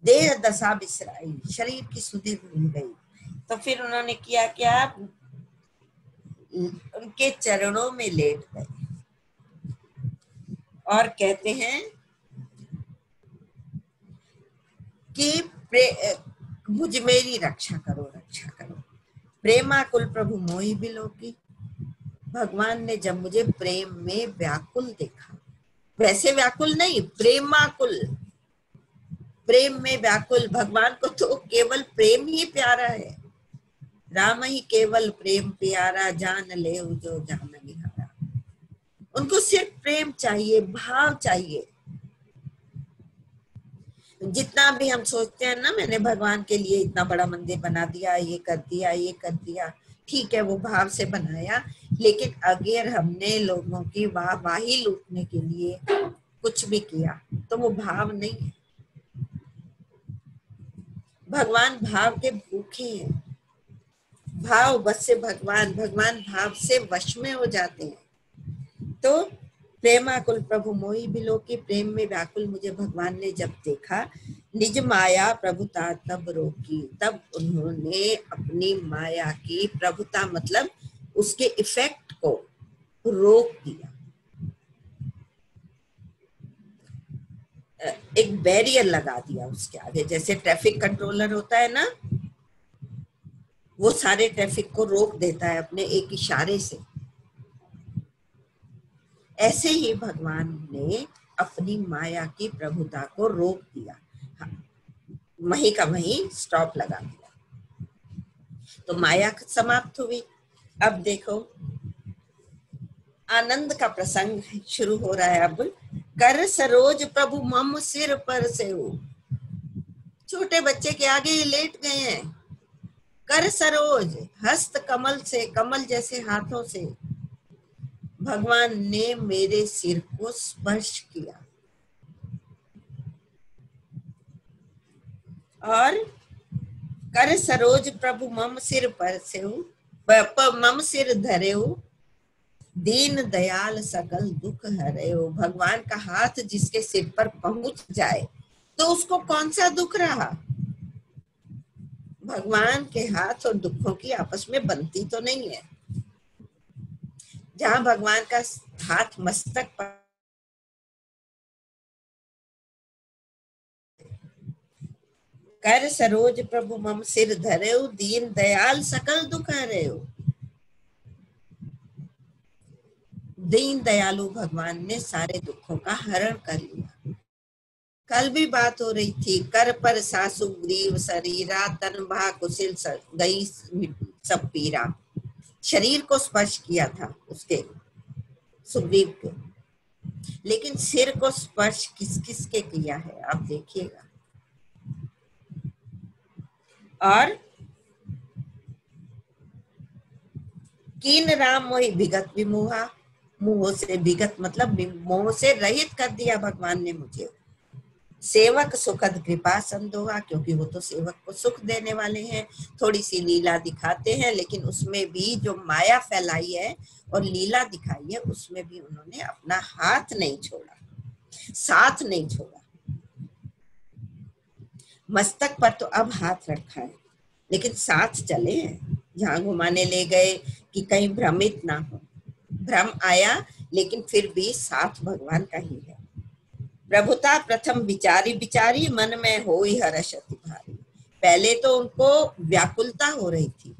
देह दशा बिसराई, शरीर की सुधि भूल गई। तो फिर उन्होंने किया क्या, उनके चरणों में लेट गए और कहते हैं कि मुझ मेरी रक्षा करो, रक्षा करो। प्रेमाकुल प्रभु मोहि बिलोकी, भगवान ने जब मुझे प्रेम में व्याकुल देखा, वैसे व्याकुल नहीं, प्रेमाकुल, प्रेम में व्याकुल, भगवान को तो केवल प्रेम ही प्यारा है, राम ही केवल प्रेम प्यारा, जान ले जो जान निहारा। उनको सिर्फ प्रेम चाहिए, भाव चाहिए। जितना भी हम सोचते हैं ना, मैंने भगवान के लिए इतना बड़ा मंदिर बना दिया, ये कर दिया, ये कर दिया, ठीक है वो भाव से बनाया, लेकिन अगर हमने लोगों की वाहवाही लूटने के लिए कुछ भी किया तो वो भाव नहीं है। भगवान भाव के भूखे हैं, भाव बस से भगवान, भगवान भाव से वश में हो जाते हैं। तो प्रेमाकुल प्रभु मोहि बिलोकी, प्रेम में व्याकुल मुझे भगवान ने जब देखा, निज माया प्रभुता तब रोकी, तब उन्होंने अपनी माया की प्रभुता मतलब उसके इफेक्ट को रोक दिया। एक बैरियर लगा दिया उसके आगे, जैसे ट्रैफिक कंट्रोलर होता है ना, वो सारे ट्रैफिक को रोक देता है अपने एक इशारे से। ऐसे ही भगवान ने अपनी माया की प्रभुता को रोक दिया, वहीं का वहीं स्टॉप लगा दिया, तो माया समाप्त हुई। अब देखो आनंद का प्रसंग शुरू हो रहा है। अब कर सरोज प्रभु मम सिर पर से हो, छोटे बच्चे के आगे ये लेट गए हैं। कर सरोज, हस्त कमल से, कमल जैसे हाथों से, भगवान ने मेरे सिर को स्पर्श किया और कर सरोज प्रभु मम सिर पर से मम सिर धरे, दीन दयाल सकल दुख हरे। भगवान का हाथ जिसके सिर पर पहुंच जाए तो उसको कौन सा दुख रहा। भगवान के हाथ और दुखों की आपस में बनती तो नहीं है। जहां भगवान का हाथ मस्तक पर, कर सरोज प्रभु मम सिर धरे, दीन दयाल सकल दुख हरे। दीन दयालु भगवान ने सारे दुखों का हरण कर लिया। कल भी बात हो रही थी, कर पर सासु ग्रीव शरीरा, तन भा कुशिल गई सब पीरा। शरीर को स्पर्श किया था उसके सुग्रीव को, लेकिन सिर को स्पर्श किस किस के किया है आप देखिएगा। और कीन राम मोहि विगत विमोहा, मोह से विगत मतलब मोह से रहित कर दिया भगवान ने मुझे। सेवक सुखद कृपा संदोहा, क्योंकि वो तो सेवक को सुख देने वाले हैं। थोड़ी सी लीला दिखाते हैं, लेकिन उसमें भी जो माया फैलाई है और लीला दिखाई है, उसमें भी उन्होंने अपना हाथ नहीं छोड़ा, साथ नहीं छोड़ा। मस्तक पर तो अब हाथ रखा है, लेकिन साथ चले हैं। जहां घुमाने ले गए कि कहीं भ्रमित ना हो, भ्रम आया लेकिन फिर भी साथ भगवान का ही है। प्रभुता प्रथम विचारी विचारी, मन में होई हर्ष अति भारी। पहले तो उनको व्याकुलता हो रही थी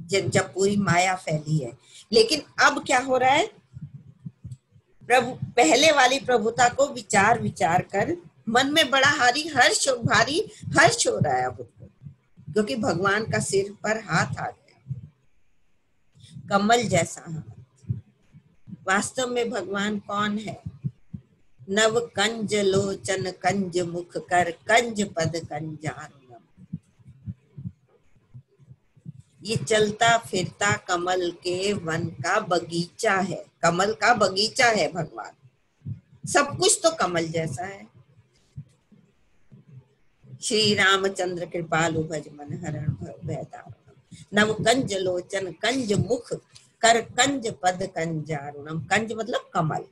जब पूरी माया फैली है, लेकिन अब क्या हो रहा है, प्रभु पहले वाली प्रभुता को विचार विचार कर मन में बड़ा भारी हर्ष हो रहा है अब उनको, क्योंकि भगवान का सिर पर हाथ आ गया, कमल जैसा हाथ। वास्तव में भगवान कौन है? नव कंज लोचन कंज मुख कर, कंज पद कंजारुणम। ये चलता फिरता कमल के वन का बगीचा है, कमल का बगीचा है भगवान। सब कुछ तो कमल जैसा है। श्री रामचंद्र कृपालु भज मन हरण भय दारुणम। नव कंज लोचन कंज मुख कर, कंज पद कंजारुणम। कंज मतलब कमल,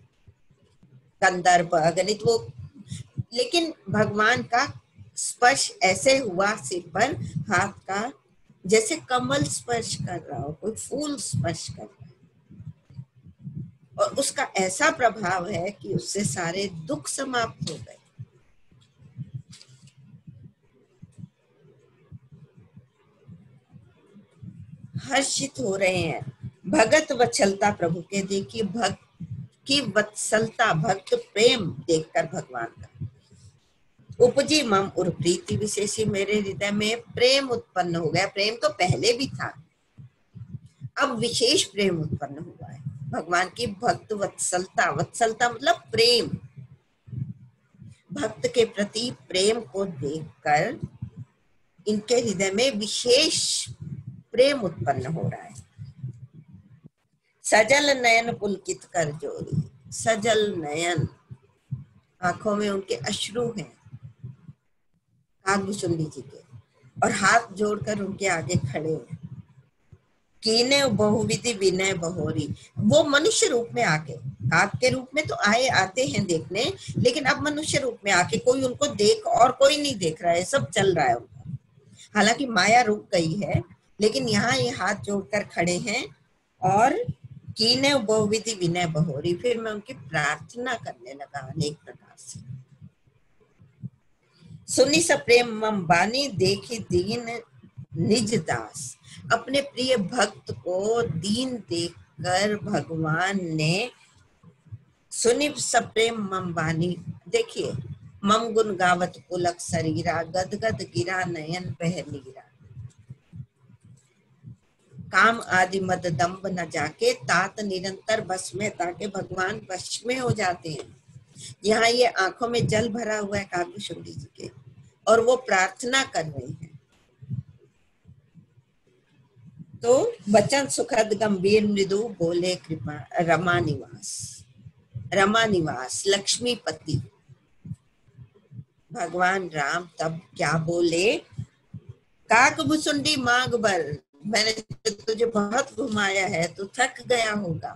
कंदर्प अगणित वो। लेकिन भगवान का स्पर्श ऐसे हुआ सिर पर हाथ का, जैसे कमल स्पर्श कर रहा हो, कोई फूल स्पर्श कर रहा है, और उसका ऐसा प्रभाव है कि उससे सारे दुख समाप्त हो गए। हर्षित हो रहे हैं। भगत वत्सलता प्रभु के देखिए, भक्त की वत्सलता, भक्त प्रेम देखकर भगवान का। उपजी मम उर प्रीति विशेषी, मेरे हृदय में प्रेम उत्पन्न हो गया। प्रेम तो पहले भी था, अब विशेष प्रेम उत्पन्न हुआ है भगवान की भक्त वत्सलता। वत्सलता मतलब प्रेम, भक्त के प्रति प्रेम को देखकर इनके हृदय में विशेष प्रेम उत्पन्न हो रहा है। सजल नयन पुलकित कर जोरी, सजल नयन, आंखों में उनके अश्रु हैं कागभूषुंडी जी के, और हाथ जोड़कर उनके आगे खड़े हैं। कीने बहुविधि विनय बहोरी, वो मनुष्य रूप में आके, काग के रूप में तो आते हैं देखने, लेकिन अब मनुष्य रूप में आके कोई उनको देख, और कोई नहीं देख रहा है, सब चल रहा है उनका। हालांकि माया रुक गई है, लेकिन यहाँ ये हाथ जोड़कर खड़े हैं। और कीने बहुविधि विनय बहोरी, फिर मैं उनकी प्रार्थना करने लगा अनेक प्रकार से। सुनी सप्रेम मम बानी, देखी दीन निज दास। अपने प्रिय भक्त को दीन देखकर भगवान ने सुनि सप्रेम मम बानी, देखिए, मम गुण गावत पुलक शरीरा, गद गद गिरा नयन बह नीरा। काम आदि मद दम्भ न जाके, तात निरंतर बस में, ताके भगवान वश में हो जाते हैं। यहाँ ये आंखों में जल भरा हुआ है कागभूषुंडी जी के, और वो प्रार्थना कर रहे हैं। तो वचन सुखद गंभीर मृदु बोले कृपा रमा निवास लक्ष्मीपति। भगवान राम तब क्या बोले, काकभुसुंडी मांग बर, मैंने तुझे बहुत घुमाया है, तू थक गया होगा,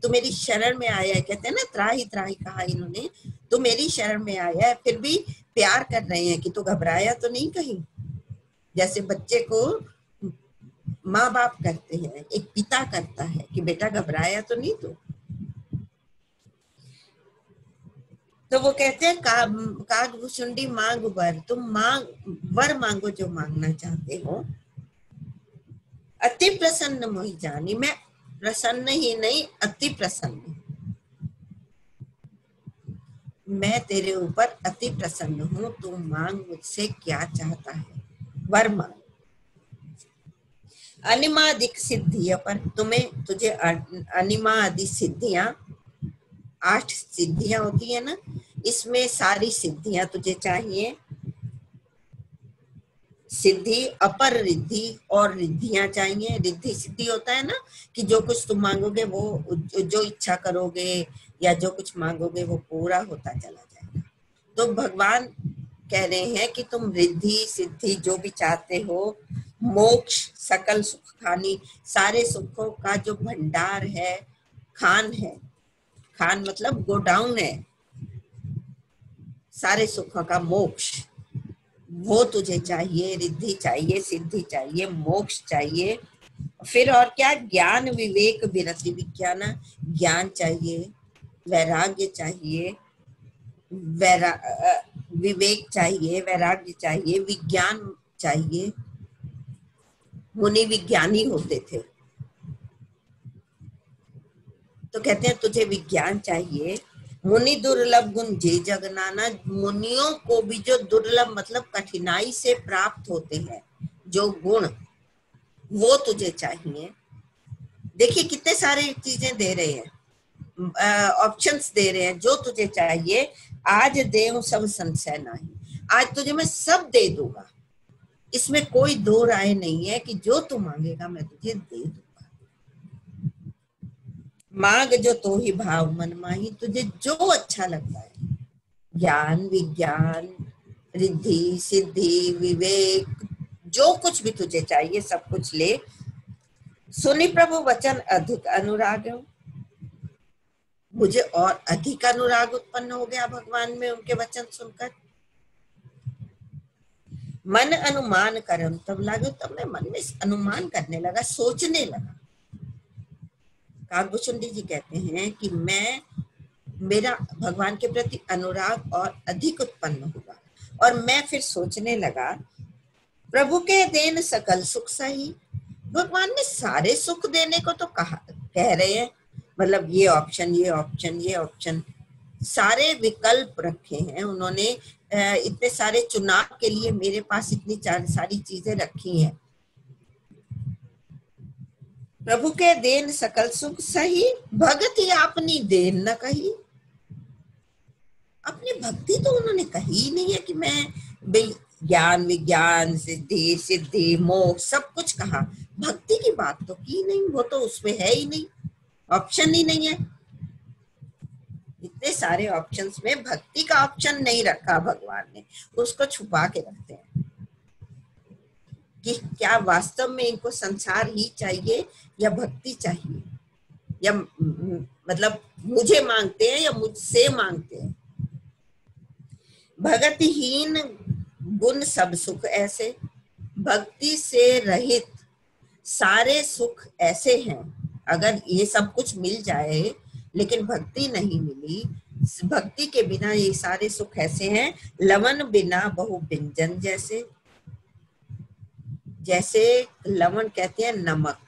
तू मेरी शरण में आया है। कहते हैं ना, त्राही त्राही कहा इन्होंने, तू मेरी शरण में आया है, फिर भी प्यार कर रहे हैं कि तू घबराया तो नहीं कहीं। जैसे बच्चे को माँ बाप करते हैं, एक पिता करता है कि बेटा घबराया तो नहीं तू। तो वो कहते हैं काकभुसुंडी मांग वर, तुम मांग वर मांगो जो मांगना चाहते हो। अति प्रसन्न मोहि जानी, मैं प्रसन्न ही नहीं अति प्रसन्न, मैं तेरे ऊपर अति प्रसन्न हूँ। तू मांग मुझसे क्या चाहता है, वर मांग। अनिमादिक सिद्धियों पर तुझे अनिमादि सिद्धियां, 8 सिद्धियां होती है ना, इसमें सारी सिद्धियां तुझे चाहिए। सिद्धि अपर रिद्धि और रिद्धियां चाहिए। रिद्धि सिद्धि होता है ना कि जो कुछ तुम मांगोगे वो, जो इच्छा करोगे या जो कुछ मांगोगे वो पूरा होता चला जाएगा। तो भगवान कह रहे हैं कि तुम रिद्धि सिद्धि जो भी चाहते हो, मोक्ष सकल सुख खानी, सारे सुखों का जो भंडार है, खान है, खान मतलब गोडाउन है, सारे सुखों का मोक्ष, वो तुझे चाहिए। रिद्धि चाहिए, सिद्धि चाहिए, मोक्ष चाहिए। फिर और क्या, ज्ञान विवेक विरति विज्ञान, ज्ञान चाहिए, वैराग्य चाहिए, विवेक चाहिए, वैराग्य चाहिए, विज्ञान चाहिए। मुनि विज्ञानी होते थे, तो कहते हैं तुझे विज्ञान चाहिए। मुनि दुर्लभ गुण जे जगनाना, मुनियों को भी जो दुर्लभ मतलब कठिनाई से प्राप्त होते हैं जो गुण, वो तुझे चाहिए। देखिए कितने सारे चीजें दे रहे हैं, ऑप्शंस दे रहे हैं, जो तुझे चाहिए। आज देव सब संशय नहीं, आज तुझे मैं सब दे दूंगा, इसमें कोई दो राय नहीं है कि जो तू मांगेगा मैं तुझे दे दूंगा। मांग जो तो ही भाव मन माही, तुझे जो अच्छा लगता है, ज्ञान विज्ञान रिद्धि सिद्धि विवेक, जो कुछ भी तुझे चाहिए सब कुछ ले। सुनी प्रभु वचन अधिक अनुराग, मुझे और अधिक अनुराग उत्पन्न हो गया भगवान में उनके वचन सुनकर। मन अनुमान करम तब लागो, तब मैं मन में अनुमान करने लगा, सोचने लगा। काकभुसुंडी जी कहते हैं कि मेरा भगवान के प्रति अनुराग और अधिक उत्पन्न हुआ, और मैं फिर सोचने लगा, प्रभु के देन सकल सुख सही, भगवान ने सारे सुख देने को तो कह रहे हैं, मतलब ये ऑप्शन ये ऑप्शन ये ऑप्शन, सारे विकल्प रखे हैं उन्होंने। इतने सारे चुनाव के लिए मेरे पास इतनी सारी चीजें रखी हैं। प्रभु के देन सकल सुख सही, भगति अपनी देन न कही। अपनी भक्ति तो उन्होंने कही ही नहीं है कि मैं ज्ञान विज्ञान सिद्धि सिद्धि मोक्ष सब कुछ कहा, भक्ति की बात तो की नहीं, वो तो उसमें है ही नहीं, ऑप्शन ही नहीं है। इतने सारे ऑप्शंस में भक्ति का ऑप्शन नहीं रखा भगवान ने, उसको छुपा के रखते हैं कि क्या वास्तव में इनको संसार ही चाहिए या भक्ति चाहिए, या मतलब मुझे मांगते हैं या मुझसे मांगते हैं। भगतिहीन गुण सब सुख ऐसे, भक्ति से रहित सारे सुख ऐसे हैं। अगर ये सब कुछ मिल जाए लेकिन भक्ति नहीं मिली, भक्ति के बिना ये सारे सुख ऐसे हैं, लवण बिना बहु व्यंजन जैसे। जैसे लवण कहते हैं नमक,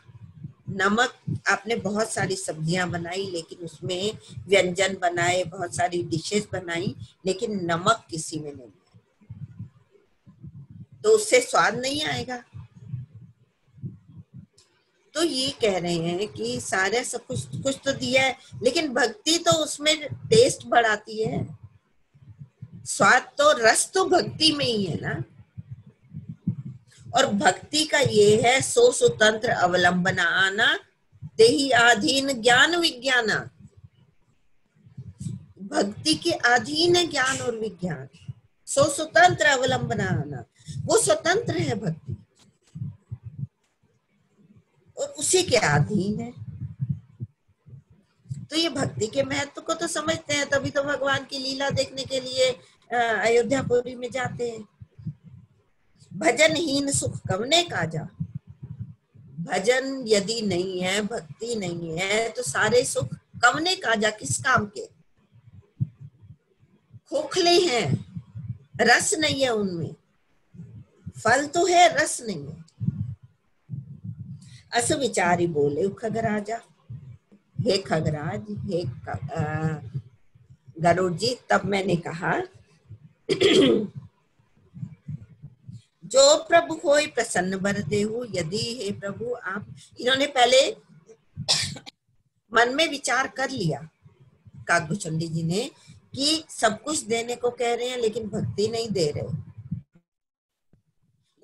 नमक आपने बहुत सारी सब्जियां बनाई, लेकिन उसमें व्यंजन बनाए, बहुत सारी डिशेस बनाई, लेकिन नमक किसी में नहीं है, तो उससे स्वाद नहीं आएगा। तो ये कह रहे हैं कि सारे सब कुछ तो दिया है, लेकिन भक्ति तो उसमें टेस्ट बढ़ाती है, स्वाद तो रस तो भक्ति में ही है ना। और भक्ति का ये है सो स्वतंत्र अवलंबना आना तेहि आधीन ज्ञान विज्ञान। भक्ति के अधीन है ज्ञान और विज्ञान। सो स्वतंत्र अवलंबना आना, वो स्वतंत्र है भक्ति और उसी के अधीन है। तो ये भक्ति के महत्व को तो समझते हैं, तभी तो भगवान की लीला देखने के लिए अयोध्यापुरी में जाते हैं। भजनहीन सुख कवने काजा। भजन यदि नहीं है, भक्ति नहीं है, तो सारे सुख कवने काजा, किस काम के? खोखले हैं, रस नहीं है उनमें। फल तो है, रस नहीं है। अस विचारी बोले खगराजा, हे खगराज, हे गरुड़ जी, तब मैंने कहा जो प्रभु होई प्रसन्न बर देहु, यदि हे प्रभु आप, इन्होंने पहले मन में विचार कर लिया काकभुचुंडी जी ने कि सब कुछ देने को कह रहे हैं लेकिन भक्ति नहीं दे रहे,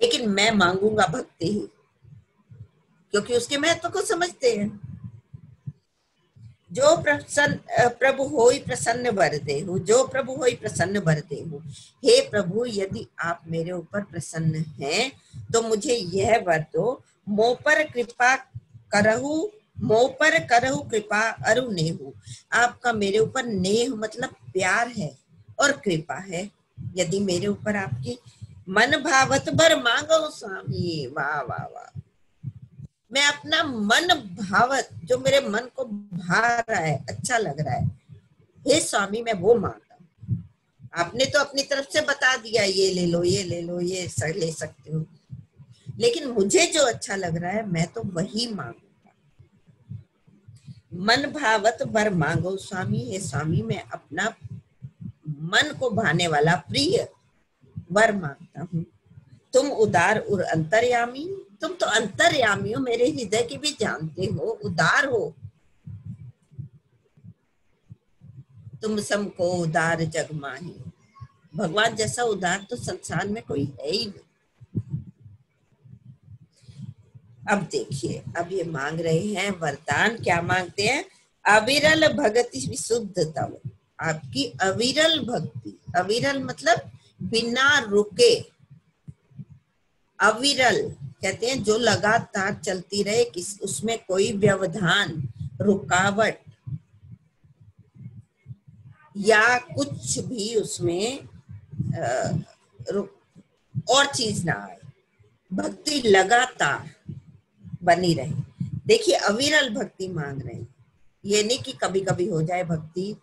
लेकिन मैं मांगूंगा भक्ति ही, क्योंकि उसके महत्व को समझते हैं। जो प्रभु होई प्रसन्न बर देहु, जो प्रभु होई प्रसन्न बर देहु, हे प्रभु यदि आप मेरे ऊपर प्रसन्न हैं तो मुझे यह वर दो, मोह पर कृपा करहु, मोह पर करहु कृपा अरु नेहु। आपका मेरे ऊपर नेह मतलब प्यार है और कृपा है। यदि मेरे ऊपर आपकी मन भावत बर मांगो स्वामी। वाह वाह वाह, मैं अपना मन भावत, जो मेरे मन को भा रहा है, अच्छा लग रहा है, हे स्वामी मैं वो मांगता हूँ। आपने तो अपनी तरफ से बता दिया ये ले लो, ये ले लो, ये ले सकते हो, लेकिन मुझे जो अच्छा लग रहा है मैं तो वही मांगूंगा। मन भावत बर मांगो स्वामी, हे स्वामी मैं अपना मन को भाने वाला प्रिय वर मांगता हूँ। तुम उदार और अंतर्यामी, तुम तो अंतर्यामी हो, मेरे हृदय की भी जानते हो, उदार हो। तुम सबको उदार जग माही, भगवान जैसा उदार तो संसार में कोई है ही नहीं। अब देखिए, अब ये मांग रहे हैं वरदान, क्या मांगते हैं? अविरल भगति विशुद्ध तव, आपकी अविरल भक्ति, अविरल मतलब बिना रुके, अविरल कहते हैं जो लगातार चलती रहे, किस उसमें कोई व्यवधान, रुकावट या कुछ भी उसमें और चीज ना आए, भक्ति लगातार बनी रहे। देखिए अविरल भक्ति मांग रहे हैं, ये नहीं कि कभी कभी हो जाए भक्ति,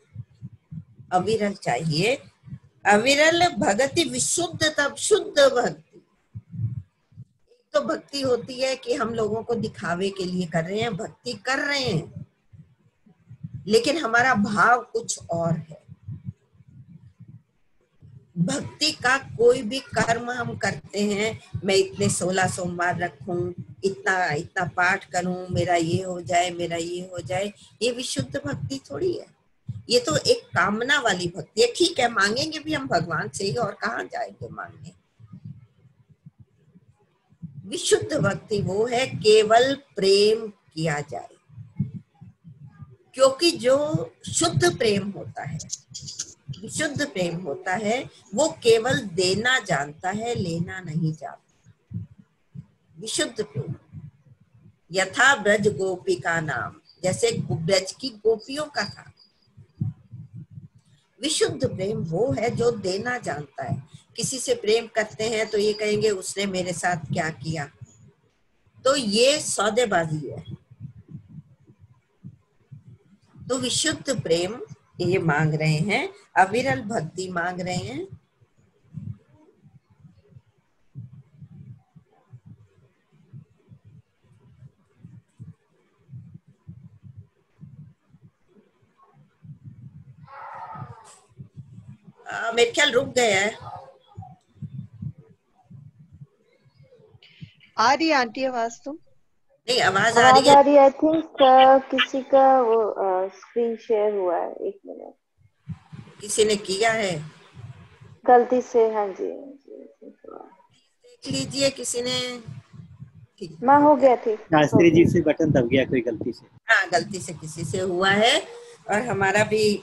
अविरल चाहिए। अविरल भक्ति विशुद्ध तब शुद्ध भक्ति। तो भक्ति होती है कि हम लोगों को दिखावे के लिए कर रहे हैं, भक्ति कर रहे हैं लेकिन हमारा भाव कुछ और है। भक्ति का कोई भी कर्म हम करते हैं, मैं इतने 16 सोमवार रखूं, इतना इतना पाठ करूं, मेरा ये हो जाए, मेरा ये हो जाए, ये विशुद्ध भक्ति थोड़ी है। ये तो एक कामना वाली भक्ति है। ठीक है, मांगेंगे भी हम भगवान से ही, और कहाँ जाएंगे मांगने। विशुद्ध भक्ति वो है केवल प्रेम किया जाए, क्योंकि जो शुद्ध प्रेम होता है, विशुद्ध प्रेम होता है, वो केवल देना जानता है, लेना नहीं जानता। विशुद्ध प्रेम यथा ब्रज गोपी का नाम, जैसे ब्रज की गोपियों का था। विशुद्ध प्रेम वो है जो देना जानता है। किसी से प्रेम करते हैं तो ये कहेंगे उसने मेरे साथ क्या किया, तो ये सौदेबाजी है। तो विशुद्ध प्रेम ये मांग रहे हैं, अविरल भक्ति मांग रहे हैं। मेरे ख्याल रुक गया है। आ रही आंटी आवाज? तो नहीं, आवाज आ रही है। आई थिंक किसी का वो स्क्रीन शेयर हुआ है। 1 मिनट, किसी ने किया है गलती से। हाँ जी, देख लीजिए किसी ने। ठीक, माँ हो गया थी। शास्त्री जी से बटन दब गया कोई गलती से। हाँ, गलती से किसी से हुआ है और हमारा भी।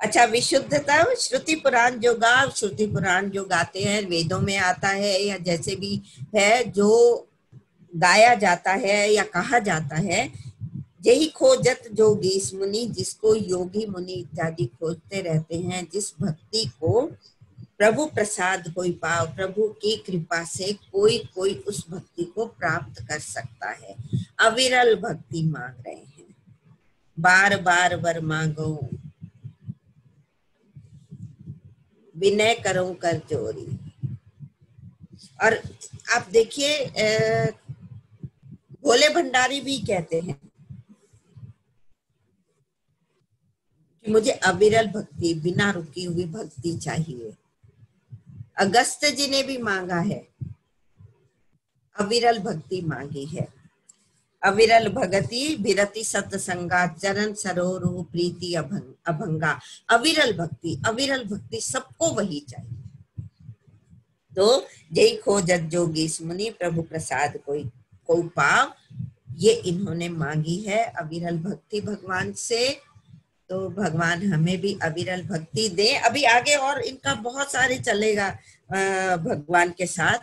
अच्छा, विशुद्धता, श्रुति पुराण जो श्रुति पुराण जो गाते हैं, वेदों में आता है या जैसे भी है, जो गाया जाता है या कहा जाता है, यही खोजत जोगीश मुनि, जिसको योगी मुनि इत्यादि खोजते रहते हैं, जिस भक्ति को प्रभु प्रसाद कोई पाव, प्रभु की कृपा से कोई कोई उस भक्ति को प्राप्त कर सकता है। अविरल भक्ति मांग रहे हैं, बार बार वर मांगो, विनय करो कर जोरी। और आप देखिए, भोले भंडारी भी कहते हैं कि मुझे अविरल भक्ति, बिना रुकी हुई भक्ति चाहिए। अगस्त जी ने भी मांगा है, अविरल भक्ति मांगी है। अविरल भगति विरति सत्संगा, चरण सरोरु प्रीति अभंगा। अविरल भक्ति सबको वही चाहिए। तो जय खोजत जोगीश मुनि, प्रभु प्रसाद कोई को पाव, ये इन्होंने मांगी है अविरल भक्ति भगवान से। तो भगवान हमें भी अविरल भक्ति दे। अभी आगे और इनका बहुत सारे चलेगा भगवान के साथ।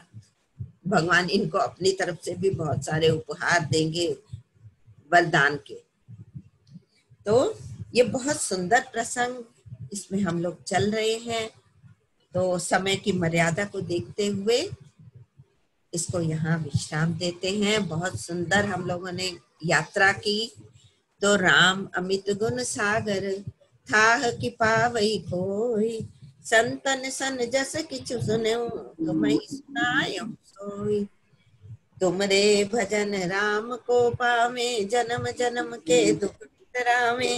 भगवान इनको अपनी तरफ से भी बहुत सारे उपहार देंगे वरदान के। तो ये बहुत सुंदर प्रसंग, इसमें हम लोग चल रहे हैं। तो समय की मर्यादा को देखते हुए इसको यहाँ विश्राम देते हैं। बहुत सुंदर हम लोगों ने यात्रा की। तो राम अमित गुण सागर, थाह कि पावई कोई, संतन सन जस किछु सुन्यो, तुम्हें सुनायो सोई। तुमरे भजन राम को पावे, जन्म जन्म के दुख बिसरावे।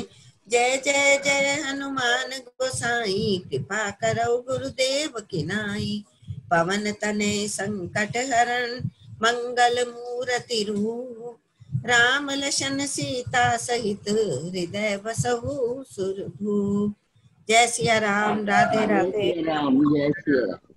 जय जय जय हनुमान गोसाई, कृपा करो गुरुदेव की नाई। पवन तने संकट हरण, मंगल मूर्ति रूप, राम लखन सीता सहित, हृदय बसहु सुरभूप। जय सिया राम, राधे राधे। राम जय सिया राम।